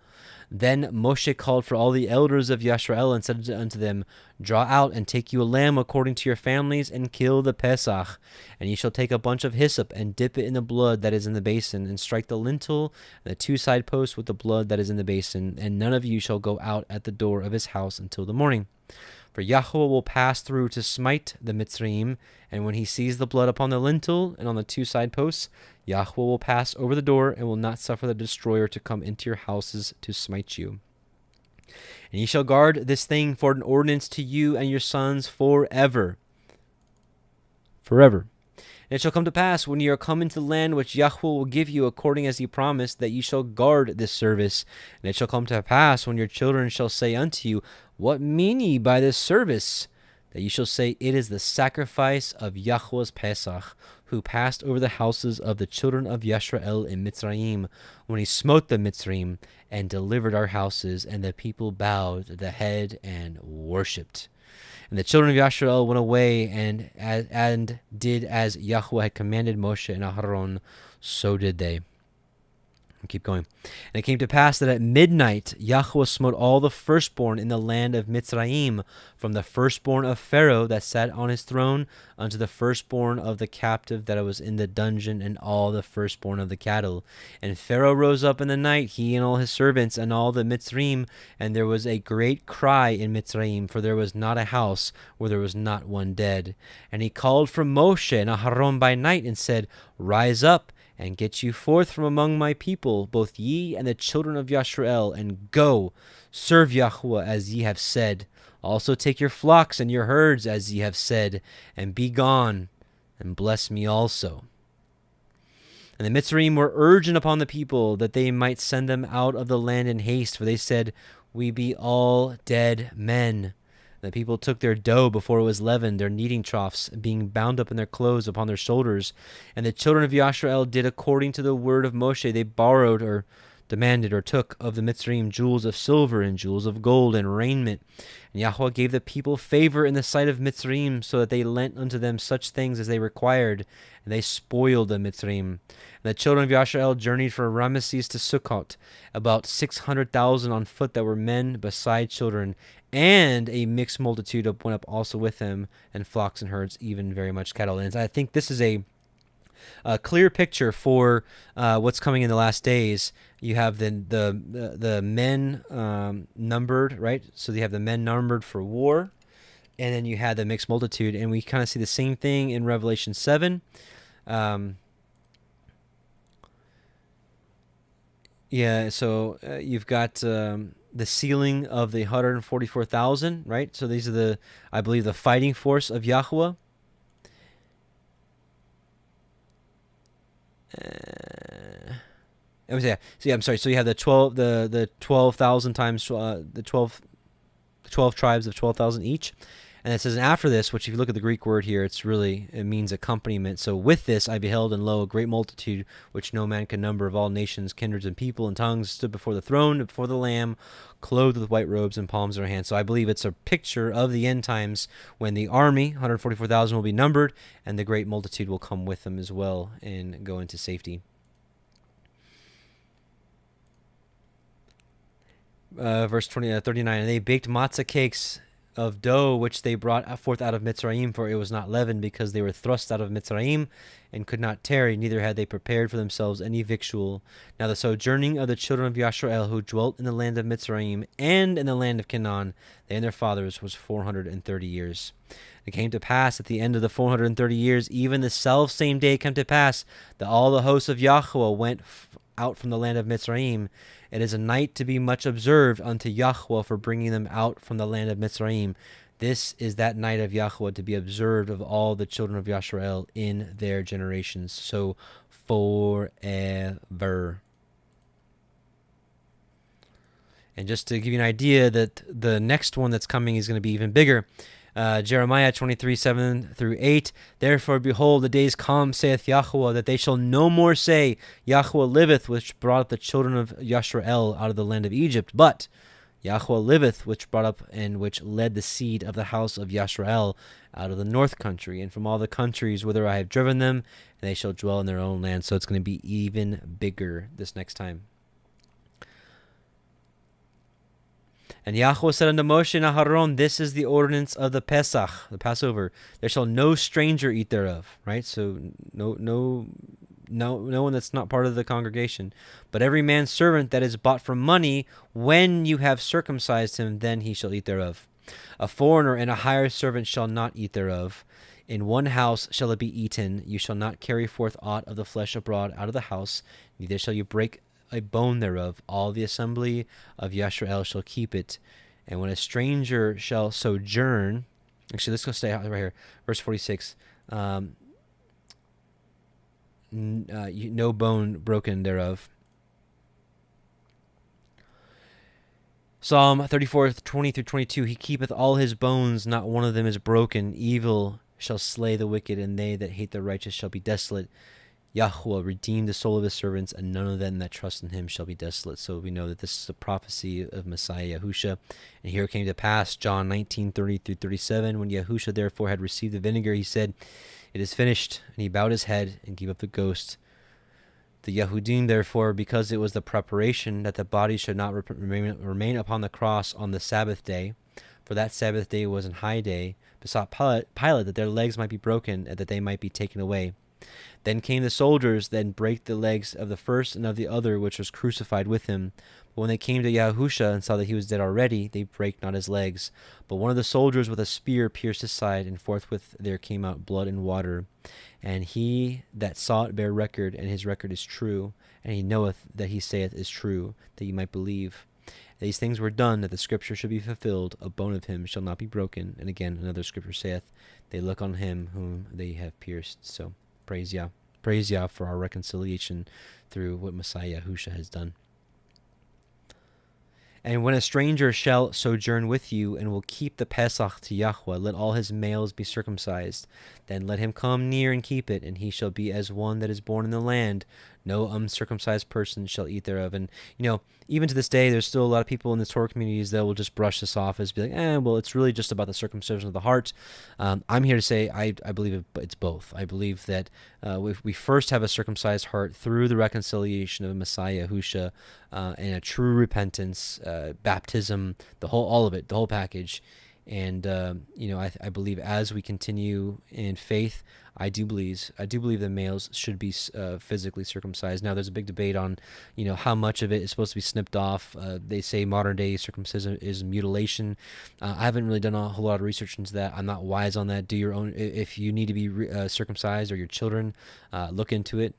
A: Then Moshe called for all the elders of Yisrael, and said unto them, Draw out and take you a lamb according to your families, and kill the Pesach. And ye shall take a bunch of hyssop, and dip it in the blood that is in the basin, and strike the lintel and the 2 side posts with the blood that is in the basin. And none of you shall go out at the door of his house until the morning. For Yahuah will pass through to smite the Mitzrayim, and when he sees the blood upon the lintel and on the 2 side posts, Yahuah will pass over the door, and will not suffer the destroyer to come into your houses to smite you. And ye shall guard this thing for an ordinance to you and your sons forever. Forever. And it shall come to pass, when ye are come into the land which Yahuah will give you, according as he promised, that ye shall guard this service. And it shall come to pass, when your children shall say unto you, What mean ye by this service? That ye shall say, It is the sacrifice of Yahuah's Pesach, who passed over the houses of the children of Yisrael in Mitzrayim, when he smote the Mitzrayim, and delivered our houses, and the people bowed the head and worshipped. And the children of Yisrael went away, and did as Yahuah had commanded Moshe and Aharon, so did they. Keep going. And it came to pass that at midnight Yahuah smote all the firstborn in the land of Mitzrayim, from the firstborn of Pharaoh that sat on his throne unto the firstborn of the captive that was in the dungeon, and all the firstborn of the cattle. And Pharaoh rose up in the night, he and all his servants and all the Mitzrayim, and there was a great cry in Mitzrayim, for there was not a house where there was not one dead. And he called for Moshe and Aharon by night, and said, Rise up, and get you forth from among my people, both ye and the children of Yisrael, and go, serve Yahuah as ye have said. Also take your flocks and your herds as ye have said, and be gone, and bless me also. And the Mitzrayim were urgent upon the people, that they might send them out of the land in haste, for they said, We be all dead men. The people took their dough before it was leavened, their kneading troughs being bound up in their clothes upon their shoulders. And the children of Yisrael did according to the word of Moshe. They borrowed or demanded or took of the Mitzrayim jewels of silver and jewels of gold and raiment. And Yahuah gave the people favor in the sight of Mitzrayim, so that they lent unto them such things as they required, and they spoiled the Mitzrayim. And the children of Yisrael journeyed from Ramesses to Sukkot, about 600,000 on foot that were men beside children, and a mixed multitude went up also with them, and flocks and herds, even very much cattle. And I think this is a clear picture for what's coming in the last days. You have the men numbered, right? So you have the men numbered for war, and then you had the mixed multitude, and we kind of see the same thing in Revelation 7. So you've got the sealing of the 144,000, right? So these are I believe, the fighting force of Yahuah. I'm sorry. So you have the 12,000 times the 12 tribes of 12,000 each. And it says, and after this, which if you look at the Greek word here, it means accompaniment. So with this I beheld, and lo, a great multitude, which no man can number, of all nations, kindreds, and people, and tongues, stood before the throne, and before the Lamb, clothed with white robes and palms in their hands. So I believe it's a picture of the end times, when the army, 144,000, will be numbered, and the great multitude will come with them as well and go into safety. Verse 39, and they baked matzah cakes of dough, which they brought forth out of Mitzrayim, for it was not leavened, because they were thrust out of Mitzrayim, and could not tarry, neither had they prepared for themselves any victual. Now the sojourning of the children of Yisrael, who dwelt in the land of Mitzrayim, and in the land of Canaan, they and their fathers, was 430 years. It came to pass at the end of the 430 years, even the selfsame day came to pass, that all the hosts of Yahuah went out from the land of Mitzrayim. It is a night to be much observed unto Yahuah for bringing them out from the land of Mitzrayim. This is that night of Yahuah to be observed of all the children of Yisrael in their generations. So forever. And just to give you an idea that the next one that's coming is going to be even bigger. Jeremiah 23:7-8. Therefore, behold, the days come, saith Yahuah, that they shall no more say, Yahuah liveth, which brought up the children of Yisrael out of the land of Egypt, but Yahuah liveth, which brought up and which led the seed of the house of Yisrael out of the north country, and from all the countries whither I have driven them, and they shall dwell in their own land. So it's going to be even bigger this next time. And Yahuah said unto Moshe and Aharon, this is the ordinance of the Pesach, the Passover. There shall no stranger eat thereof, right? So no one that's not part of the congregation. But every man's servant that is bought for money, when you have circumcised him, then he shall eat thereof. A foreigner and a hired servant shall not eat thereof. In one house shall it be eaten. You shall not carry forth aught of the flesh abroad out of the house, neither shall you break a bone thereof. All the assembly of Yisrael shall keep it. And when a stranger shall sojourn, actually, let's go stay right here. Verse 46. No bone broken thereof. Psalm 34:20-22. He keepeth all his bones, not one of them is broken. Evil shall slay the wicked, and they that hate the righteous shall be desolate. Yahuah redeemed the soul of his servants, and none of them that trust in him shall be desolate. So we know that this is a prophecy of Messiah Yahusha. And here it came to pass, John 19:30-37, when Yahusha therefore had received the vinegar, he said, it is finished. And he bowed his head and gave up the ghost. The Yehudim, therefore, because it was the preparation that the body should not remain upon the cross on the Sabbath day, for that Sabbath day was an high day, besought Pilate that their legs might be broken, and that they might be taken away. Then came the soldiers, then brake the legs of the first and of the other which was crucified with him. But when they came to Yahusha and saw that he was dead already, they brake not his legs. But one of the soldiers with a spear pierced his side, and forthwith there came out blood and water. And he that saw it bare record, and his record is true, and he knoweth that he saith is true, that ye might believe. These things were done, that the scripture should be fulfilled, a bone of him shall not be broken. And again another scripture saith, they look on him whom they have pierced. So praise Yah. Praise Yah for our reconciliation through what Messiah Yahusha has done. And when a stranger shall sojourn with you, and will keep the Pesach to Yahuah, let all his males be circumcised. Then let him come near and keep it, and he shall be as one that is born in the land. No uncircumcised person shall eat thereof. And, even to this day, there's still a lot of people in the Torah communities that will just brush this off as be like, well, it's really just about the circumcision of the heart. I'm here to say I believe it's both. I believe that we first have a circumcised heart through the reconciliation of Messiah Yahusha and a true repentance, baptism, all of it, the whole package. And I believe as we continue in faith, I do believe the males should be physically circumcised. Now, there's a big debate on how much of it is supposed to be snipped off. They say modern day circumcision is mutilation. I haven't really done a whole lot of research into that. I'm not wise on that. Do your own. If you need to be circumcised, or your children, look into it.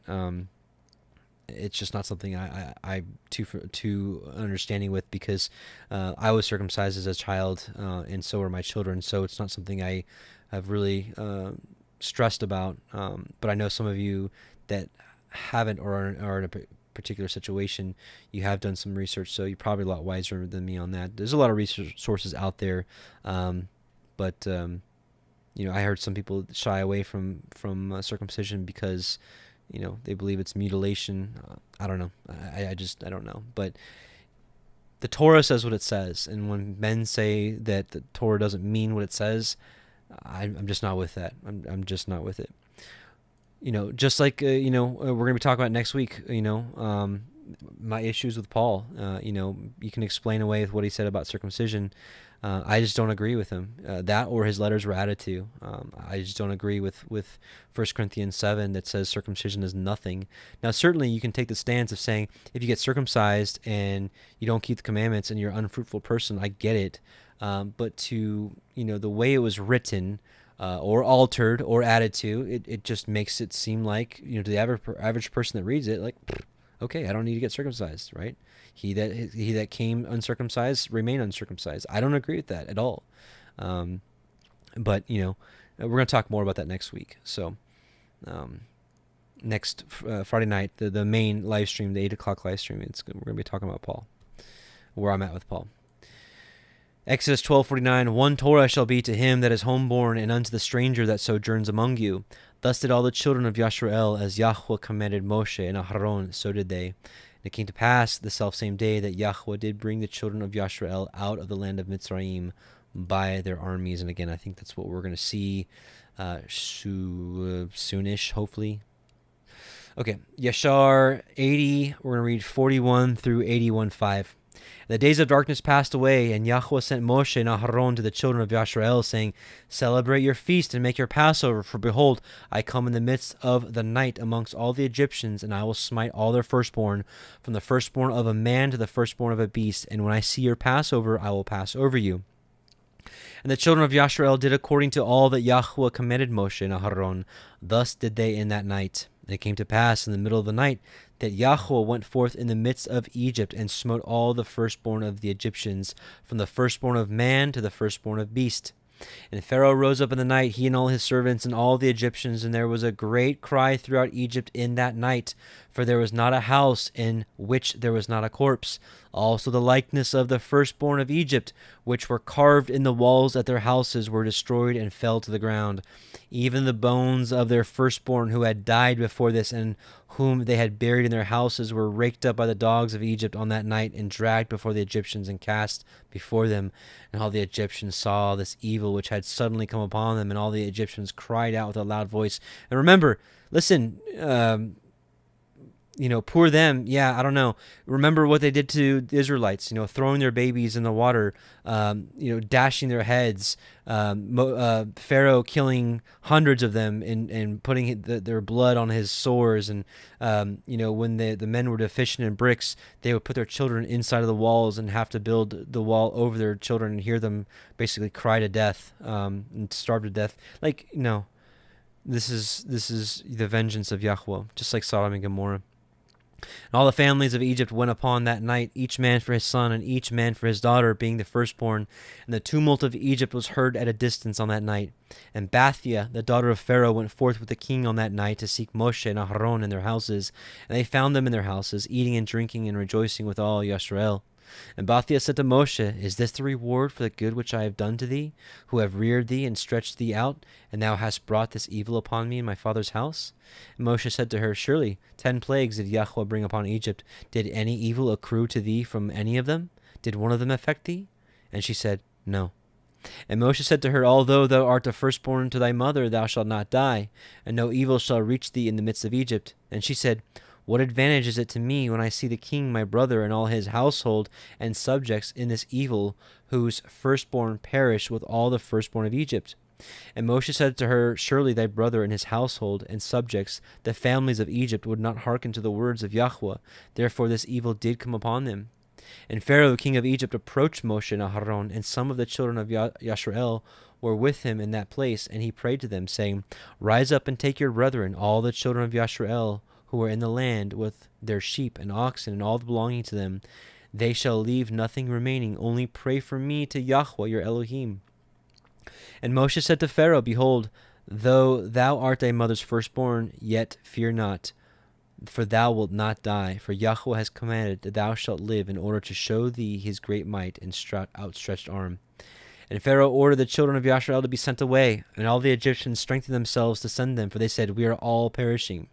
A: It's just not something I'm too understanding with, because I was circumcised as a child, and so were my children. So it's not something I have really stressed about. But I know some of you that haven't, or are in a particular situation, you have done some research, so you're probably a lot wiser than me on that. There's a lot of research sources out there, but I heard some people shy away from circumcision because they believe it's mutilation. I don't know. I don't know. But the Torah says what it says. And when men say that the Torah doesn't mean what it says, I'm just not with that. I'm just not with it. Just like, we're going to be talking about next week, my issues with Paul. You can explain away with what he said about circumcision. I just don't agree with him. That or his letters were added to. I just don't agree with 1 Corinthians 7 that says circumcision is nothing. Now, certainly you can take the stance of saying if you get circumcised and you don't keep the commandments and you're an unfruitful person, I get it. But to, the way it was written or altered or added to, it just makes it seem like, to the average person that reads it, like, okay, I don't need to get circumcised, right? He that came uncircumcised remain uncircumcised. I don't agree with that at all. But we're going to talk more about that next week. So next Friday night, the main live stream, the 8 o'clock live stream, we're going to be talking about Paul, where I'm at with Paul. Exodus 12:49, one Torah shall be to him that is homeborn, and unto the stranger that sojourns among you. Thus did all the children of Yisrael, as Yahuah commanded Moshe and Aharon, so did they. And it came to pass the selfsame day that Yahuah did bring the children of Yisrael out of the land of Mitzrayim by their armies. And again, I think that's what we're going to see soonish, hopefully. Okay, Yashar 80, we're going to read 41 through 81:5. The days of darkness passed away, and Yahuah sent Moshe and Aharon to the children of Yisrael, saying, celebrate your feast and make your Passover, for behold, I come in the midst of the night amongst all the Egyptians, and I will smite all their firstborn, from the firstborn of a man to the firstborn of a beast. And when I see your Passover, I will pass over you. And the children of Yisrael did according to all that Yahuah commanded Moshe and Aharon. Thus did they in that night. And it came to pass in the middle of the night that Yahuah went forth in the midst of Egypt, and smote all the firstborn of the Egyptians, from the firstborn of man to the firstborn of beast. And Pharaoh rose up in the night, he and all his servants and all the Egyptians, and there was a great cry throughout Egypt in that night, for there was not a house in which there was not a corpse. Also the likeness of the firstborn of Egypt, which were carved in the walls at their houses, were destroyed and fell to the ground. Even the bones of their firstborn who had died before this, and whom they had buried in their houses, were raked up by the dogs of Egypt on that night, and dragged before the Egyptians, and cast before them. And all the Egyptians saw this evil which had suddenly come upon them, and all the Egyptians cried out with a loud voice. And remember, listen, poor them. Yeah, I don't know. Remember what they did to the Israelites, throwing their babies in the water, dashing their heads, Pharaoh killing hundreds of them and putting their blood on his sores. And, when the men were deficient in bricks, they would put their children inside of the walls and have to build the wall over their children and hear them basically cry to death, and starve to death. Like, no, this is the vengeance of Yahuah, just like Sodom and Gomorrah. And all the families of Egypt went upon that night, each man for his son, and each man for his daughter, being the firstborn. And the tumult of Egypt was heard at a distance on that night. And Bathia, the daughter of Pharaoh, went forth with the king on that night to seek Moshe and Aharon in their houses. And they found them in their houses, eating and drinking and rejoicing with all Yisrael. And Bathia said to Moshe, Is this the reward for the good which I have done to thee, who have reared thee and stretched thee out, and thou hast brought this evil upon me in my father's house? And Moshe said to her, Surely 10 plagues did Yahuah bring upon Egypt. Did any evil accrue to thee from any of them? Did one of them affect thee? And she said, No. And Moshe said to her, Although thou art the firstborn to thy mother, thou shalt not die, and no evil shall reach thee in the midst of Egypt. And she said, What advantage is it to me when I see the king my brother and all his household and subjects in this evil, whose firstborn perish with all the firstborn of Egypt? And Moshe said to her, Surely thy brother and his household and subjects, the families of Egypt, would not hearken to the words of Yahuah. Therefore this evil did come upon them. And Pharaoh, the king of Egypt, approached Moshe and Aharon, and some of the children of Yisrael were with him in that place, and he prayed to them, saying, Rise up and take your brethren, all the children of Yisrael, who are in the land, with their sheep and oxen and all belonging to them. They shall leave nothing remaining. Only pray for me to Yahuah your Elohim. And Moshe said to Pharaoh, Behold, though thou art thy mother's firstborn, yet fear not, for thou wilt not die. For Yahuah has commanded that thou shalt live, in order to show thee his great might and outstretched arm. And Pharaoh ordered the children of Yisrael to be sent away, and all the Egyptians strengthened themselves to send them, for they said, We are all perishing.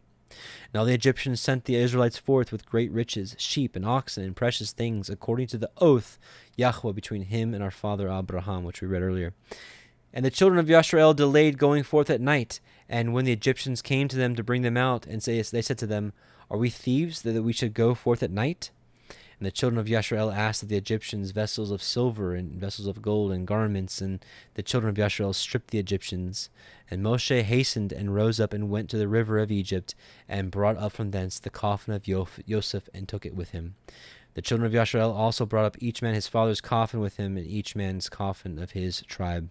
A: And all the Egyptians sent the Israelites forth with great riches, sheep and oxen and precious things, according to the oath Yahuah between him and our father Abraham, which we read earlier. And the children of Yisrael delayed going forth at night. And when the Egyptians came to them to bring them out, and they said to them, Are we thieves that we should go forth at night? And the children of Yisrael asked of the Egyptians vessels of silver and vessels of gold and garments, and the children of Yisrael stripped the Egyptians. And Moshe hastened and rose up and went to the river of Egypt, and brought up from thence the coffin of Joseph, and took it with him. The children of Yisrael also brought up each man his father's coffin with him, and each man's coffin of his tribe.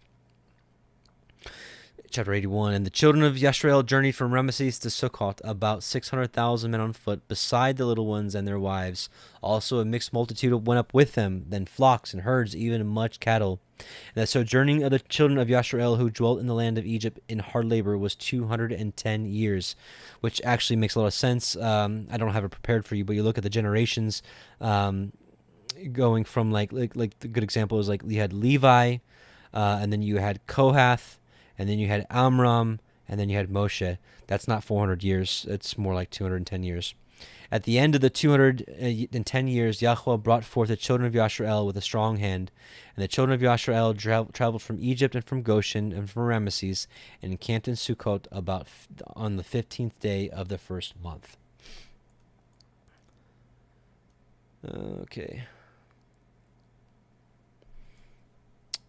A: Chapter 81. And the children of Yisrael journeyed from Ramesses to Sukkot, about 600,000 men on foot, beside the little ones and their wives. Also a mixed multitude went up with them, then flocks and herds, even much cattle. And the sojourning of the children of Yisrael who dwelt in the land of Egypt in hard labor was 210 years, which actually makes a lot of sense. I don't have it prepared for you, but you look at the generations, going from like the good example is like you had Levi, and then you had Kohath, and then you had Amram, and then you had Moshe. That's not 400 years. It's more like 210 years. At the end of the 210 years, Yahuah brought forth the children of Yisrael with a strong hand. And the children of Yisrael traveled from Egypt and from Goshen and from Ramesses, and encamped in Sukkot on the 15th day of the first month. Okay.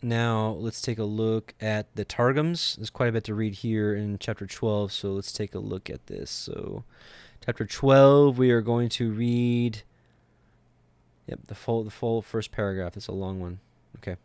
A: Now, let's take a look at the Targums. There's quite a bit to read here in chapter 12, so let's take a look at this. So, chapter 12, we are going to read the full first paragraph. It's a long one. Okay.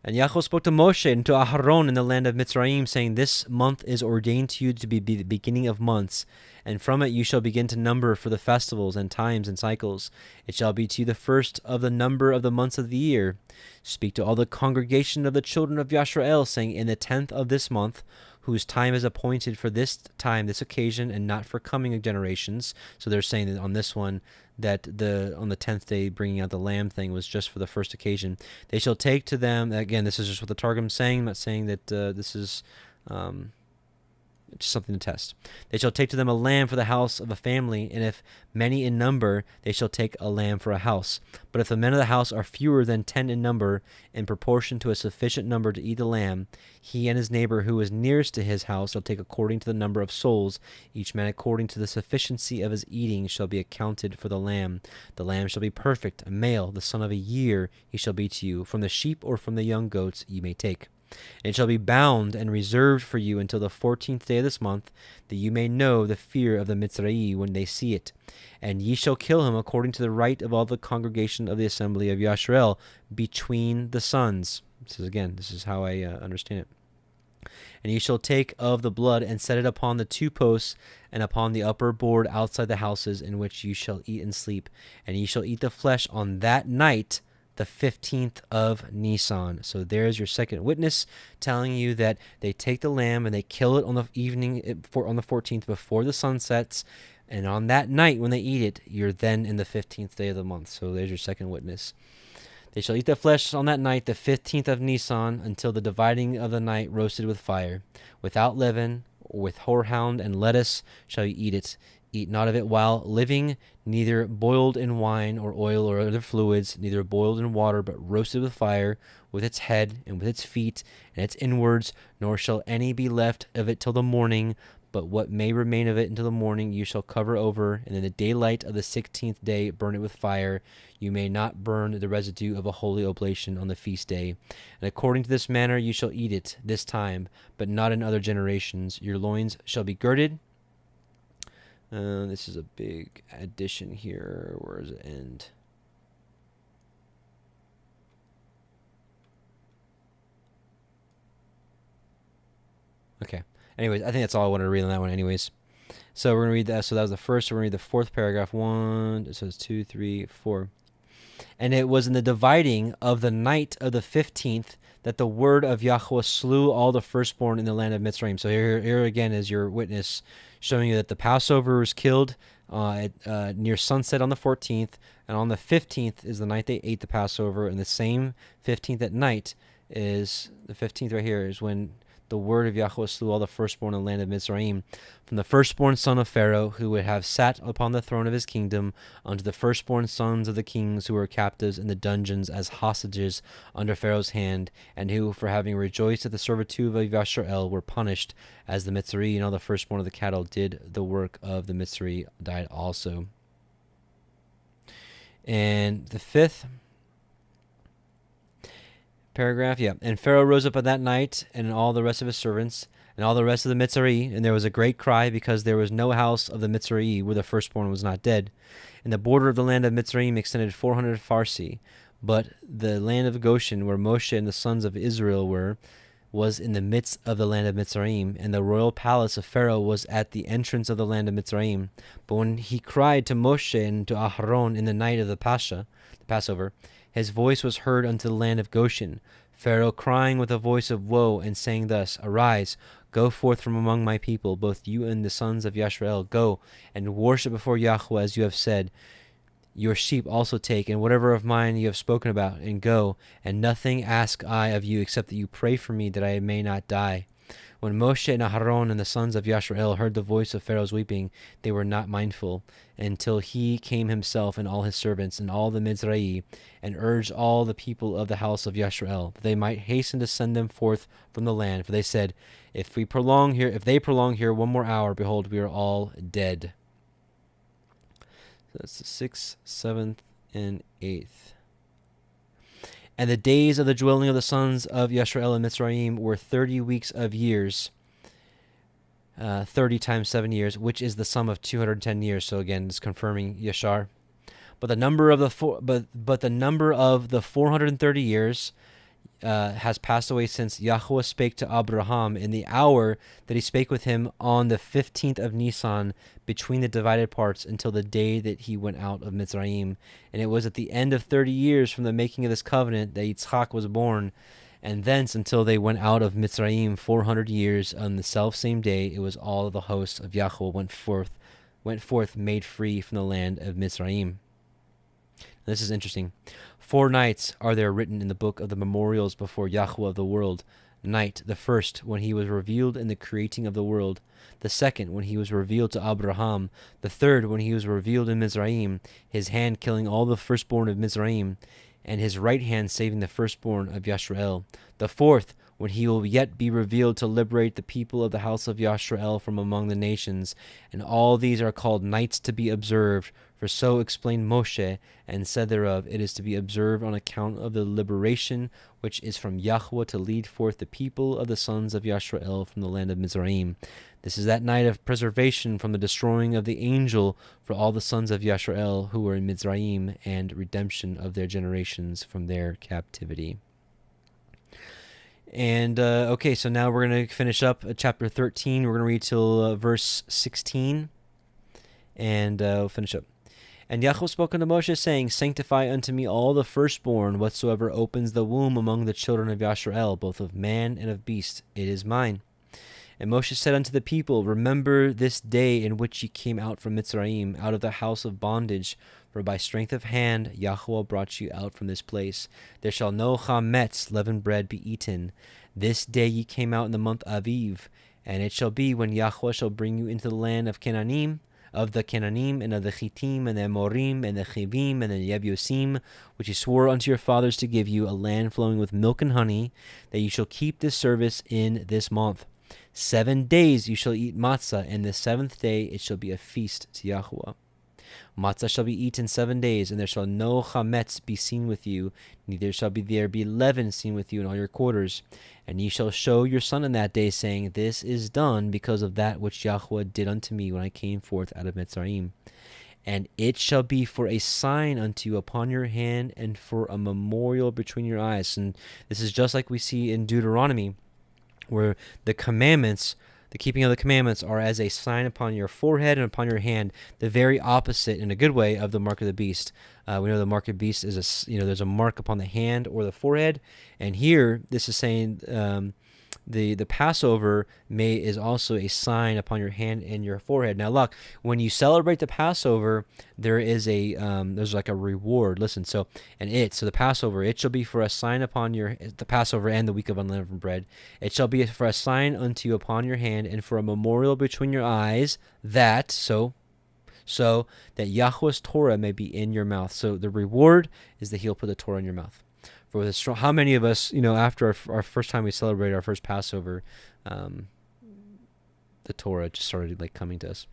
A: And Yahuah spoke to Moshe and to Aharon in the land of Mitzrayim, saying, This month is ordained to you to be the beginning of months, and from it you shall begin to number for the festivals and times and cycles. It shall be to you the first of the number of the months of the year. Speak to all the congregation of the children of Yisrael, saying, In the 10th of this month, whose time is appointed for this time, this occasion, and not for coming generations. So they're saying that on this one, that on the 10th day bringing out the lamb thing was just for the first occasion. They shall take to them, again, this is just what the Targum's saying. I'm not saying that this is Just something to test. They shall take to them a lamb for the house of a family, and if many in number, they shall take a lamb for a house. But if the men of the house are fewer than 10 in number, in proportion to a sufficient number to eat the lamb, he and his neighbor who is nearest to his house shall take according to the number of souls. Each man according to the sufficiency of his eating shall be accounted for the lamb. The lamb shall be perfect, a male, the son of a year he shall be to you. From the sheep or from the young goats ye may take. And it shall be bound and reserved for you until the 14th day of this month, that you may know the fear of the Mitzrayim when they see it. And ye shall kill him according to the right of all the congregation of the assembly of Yisrael between the sons. This is how I understand it. And ye shall take of the blood and set it upon the 2 posts and upon the upper board outside the houses in which you shall eat and sleep. And ye shall eat the flesh on that night, the 15th of Nisan. So there's your second witness telling you that they take the lamb and they kill it on the evening on the 14th before the sun sets, and on that night when they eat it, you're then in the 15th day of the month. So there's your second witness. They shall eat the flesh on that night, the 15th of Nisan, until the dividing of the night, roasted with fire, without leaven, with horehound and lettuce shall you eat it. Eat not of it while living, neither boiled in wine or oil or other fluids, neither boiled in water, but roasted with fire, with its head and with its feet and its inwards, nor shall any be left of it till the morning. But what may remain of it until the morning you shall cover over, and in the daylight of the 16th day burn it with fire. You may not burn the residue of a holy oblation on the feast day. And according to this manner you shall eat it this time, but not in other generations. Your loins shall be girded. This is a big addition here. Where does it end? Okay. Anyways, I think that's all I wanted to read on that one anyways. So we're going to read that. So that was the first. So we're going to read the 4th paragraph. 1, it says 2, 3, 4. And it was in the dividing of the night of the 15th that the word of Yahuah slew all the firstborn in the land of Mitzrayim. So here again is your witness showing you that the Passover was killed near sunset on the 14th, and on the 15th is the night they ate the Passover, and the same 15th at night is the 15th right here is when the word of Yahuah slew all the firstborn in the land of Mitzrayim, from the firstborn son of Pharaoh, who would have sat upon the throne of his kingdom, unto the firstborn sons of the kings who were captives in the dungeons as hostages under Pharaoh's hand, and who, for having rejoiced at the servitude of Yisrael, were punished, as the Mitzri and all the firstborn of the cattle did the work of the Mitzri, died also. And the 5th paragraph, and Pharaoh rose up at that night, and all the rest of his servants, and all the rest of the Mitzri, and there was a great cry, because there was no house of the Mitzri where the firstborn was not dead. And the border of the land of Mitzrayim extended 400 farsi, but the land of Goshen, where Moshe and the sons of Israel were, was in the midst of the land of Mitzrayim, and the royal palace of Pharaoh was at the entrance of the land of Mitzrayim. But when he cried to Moshe and to Aharon in the night of the Passover, his voice was heard unto the land of Goshen, Pharaoh crying with a voice of woe, and saying thus, Arise, go forth from among my people, both you and the sons of Yisrael, go, and worship before Yahuah as you have said. Your sheep also take, and whatever of mine you have spoken about, and go, and nothing ask I of you, except that you pray for me, that I may not die. When Moshe and Aharon and the sons of Yisrael heard the voice of Pharaoh's weeping, they were not mindful, until he came himself and all his servants and all the Mizrahi, and urged all the people of the house of Yisrael, that they might hasten to send them forth from the land. For they said, if they prolong here 1 more hour, behold, we are all dead. So that's the 6th, 7th, and 8th. And the days of the dwelling of the sons of Yisrael in Mitzrayim were 30 weeks of years, 30 times 7 years, which is the sum of 210 years. So again, it's confirming Yashar. But the number of the 430 years has passed away since Yahuah spake to Abraham in the hour that he spake with him on the 15th of Nisan between the divided parts, until the day that he went out of Mitzrayim. And it was at the end of 30 years from the making of this covenant that Yitzchak was born, and thence until they went out of Mitzrayim 400 years. On the selfsame day it was all the hosts of Yahuah went forth made free from the land of Mitzrayim. This is interesting. 4 nights are there written in the book of the memorials before Yahuah of the world. night, the first, when he was revealed in the creating of the world, the second, when he was revealed to Abraham, the third, when he was revealed in Mizraim, his hand killing all the firstborn of Mizraim, and his right hand saving the firstborn of Yashrael, the fourth, when he will yet be revealed to liberate the people of the house of Yashrael from among the nations. And all these are called nights to be observed, for so explained Moshe, and said thereof, it is to be observed on account of the liberation which is from Yahuah to lead forth the people of the sons of Yashrael from the land of Mizraim. This is that night of preservation from the destroying of the angel for all the sons of Yashrael who were in Mizraim, and redemption of their generations from their captivity. And, okay, so now we're going to finish up chapter 13. We're going to read till verse 16, and we'll finish up. And Yahuah spoke unto Moshe, saying, Sanctify unto me all the firstborn, whatsoever opens the womb among the children of Yashrael, both of man and of beast. It is mine. And Moshe said unto the people, Remember this day in which ye came out from Mitzrayim, out of the house of bondage, for by strength of hand Yahuah brought you out from this place. There shall no chametz, leavened bread, be eaten. This day ye came out in the month Aviv. And it shall be, when Yahuah shall bring you into the land of Canaanim, of the Canaanim, and of the Chittim, and the Amorim, and the Chivim, and the Yebusim, which he swore unto your fathers to give you, a land flowing with milk and honey, that ye shall keep this service in this month. 7 days you shall eat matzah, and the 7th day it shall be a feast to Yahuah. Matzah shall be eaten 7 days, and there shall no chametz be seen with you, neither shall there be leaven seen with you in all your quarters. And ye shall show your son in that day, saying, This is done because of that which Yahuah did unto me when I came forth out of Mitzrayim. And it shall be for a sign unto you upon your hand, and for a memorial between your eyes. And this is just like we see in Deuteronomy, where the commandments, the keeping of the commandments, are as a sign upon your forehead and upon your hand, the very opposite, in a good way, of the mark of the beast. We know the mark of the beast is there's a mark upon the hand or the forehead, and here this is saying the Passover is also a sign upon your hand and your forehead. Now look, when you celebrate the Passover, there is there's like a reward. Listen, so the Passover, it shall be for a sign upon the Passover and the week of unleavened bread. It shall be for a sign unto you upon your hand, and for a memorial between your eyes, that that Yahuah's Torah may be in your mouth. So the reward is that he'll put the Torah in your mouth. For with a strong, how many of us, after our first time we celebrated our first Passover, the Torah just started coming to us.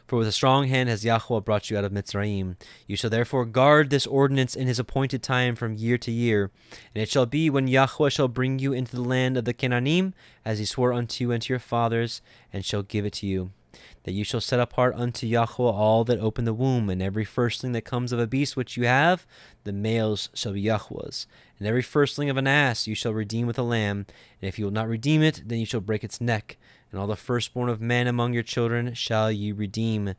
A: For with a strong hand has Yahuah brought you out of Mitzrayim. You shall therefore guard this ordinance in his appointed time from year to year. And it shall be, when Yahuah shall bring you into the land of the Canaanim, as he swore unto you and to your fathers, and shall give it to you, that you shall set apart unto Yahuah all that open the womb, and every firstling that comes of a beast which you have, the males shall be Yahuah's. And every firstling of an ass you shall redeem with a lamb, and if you will not redeem it, then you shall break its neck. And all the firstborn of men among your children shall ye redeem.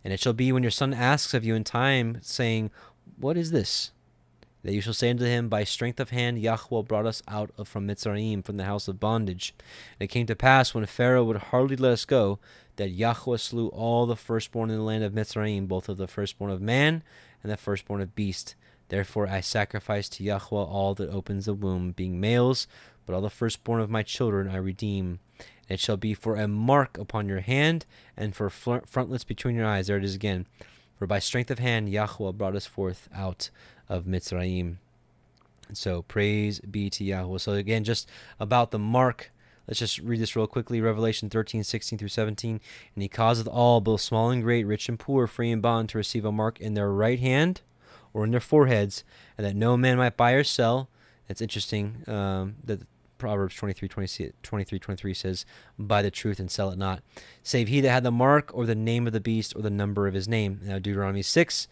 A: And it shall be, when your son asks of you in time, saying, What is this? That you shall say unto him, By strength of hand Yahuah brought us out from Mitzrayim, from the house of bondage. And it came to pass, when Pharaoh would hardly let us go, that Yahuah slew all the firstborn in the land of Mitzrayim, both of the firstborn of man and the firstborn of beast. Therefore I sacrifice to Yahuah all that opens the womb, being males, but all the firstborn of my children I redeem. And it shall be for a mark upon your hand, and for frontlets between your eyes. There it is again. For by strength of hand Yahuah brought us forth out of Mitzrayim. And so praise be to Yahuah. So again, just about the mark, let's just read this real quickly. Revelation 13:16 through 17. And he causeth all, both small and great, rich and poor, free and bond, to receive a mark in their right hand or in their foreheads, and that no man might buy or sell. It's interesting that Proverbs 23:23 says, Buy the truth and sell it not, save he that had the mark or the name of the beast or the number of his name. Now Deuteronomy 6.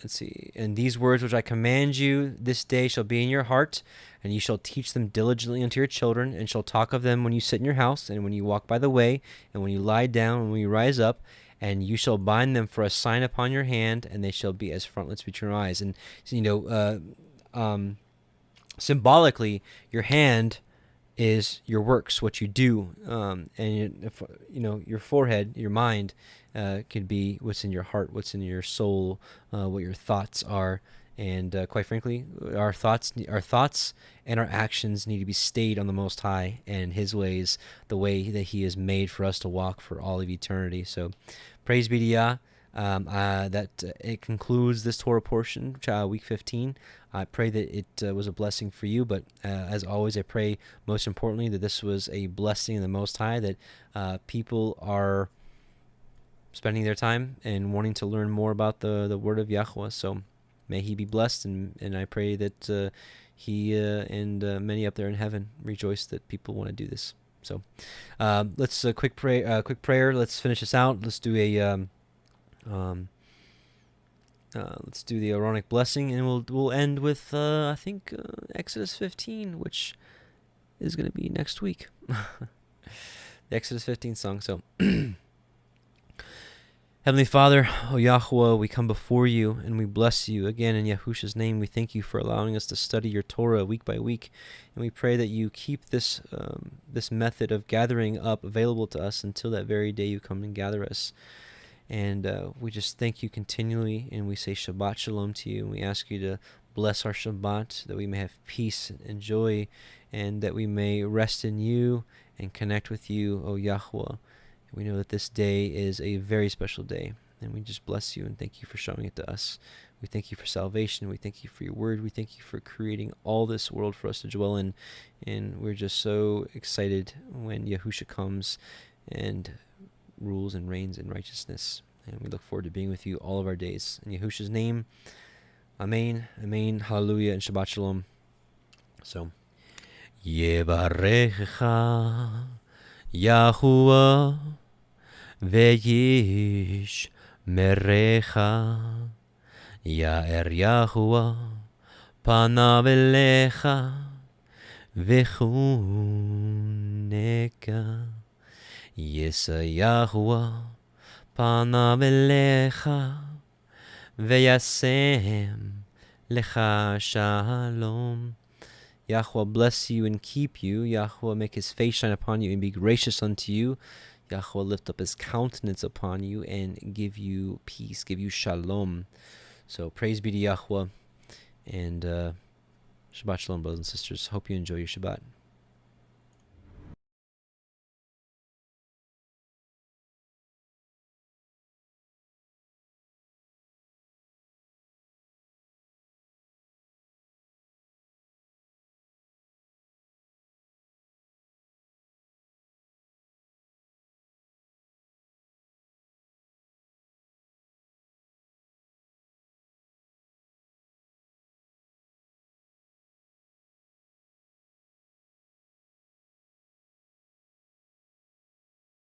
A: Let's see. And these words which I command you this day shall be in your heart, and you shall teach them diligently unto your children, and shall talk of them when you sit in your house, and when you walk by the way, and when you lie down, and when you rise up. And you shall bind them for a sign upon your hand, and they shall be as frontlets between your eyes. And symbolically, your hand is your works, what you do, and your forehead, your mind, could be what's in your heart, what's in your soul, what your thoughts are, And quite frankly, our thoughts and our actions need to be stayed on the Most High and His ways, the way that He has made for us to walk for all of eternity. So, praise be to Yah. It concludes this Torah portion, week 15. I pray that it was a blessing for you, but as always, I pray most importantly that this was a blessing of the Most High, that people are spending their time and wanting to learn more about the Word of Yahuah. So may He be blessed, and I pray that He and many up there in heaven rejoice that people want to do this. So let's quick prayer. Let's finish this out. Let's do a let's do the Aaronic blessing, and we'll end with I think Exodus 15, which is going to be next week. The Exodus 15 song. So, Heavenly Father, O Yahuah, we come before you and we bless you again in Yahusha's name. We thank you for allowing us to study your Torah week by week, and we pray that you keep this this method of gathering up available to us until that very day you come and gather us. And we just thank you continually, and we say Shabbat Shalom to you, and we ask you to bless our Shabbat, that we may have peace and joy, and that we may rest in you and connect with you, O Yahuah. We know that this day is a very special day, and we just bless you and thank you for showing it to us. We thank you for salvation. We thank you for your word. We thank you for creating all this world for us to dwell in, and we're just so excited when Yahusha comes and rules and reigns in righteousness. And we look forward to being with you all of our days. In Yahusha's name, Amen, Amen, Hallelujah, and Shabbat Shalom. So, Yevarecha Yahuah Veyish Merecha Ya'er Yahuah Panav Elecha Vechuneka Yisa Yahuah Panav Elecha Veyasem Lecha Shalom. Yahuah bless you and keep you. Yahuah make his face shine upon you and be gracious unto you. Yahuah lift up his countenance upon you and give you peace, give you shalom. So praise be to Yahuah, and Shabbat Shalom, brothers and sisters. Hope you enjoy your Shabbat.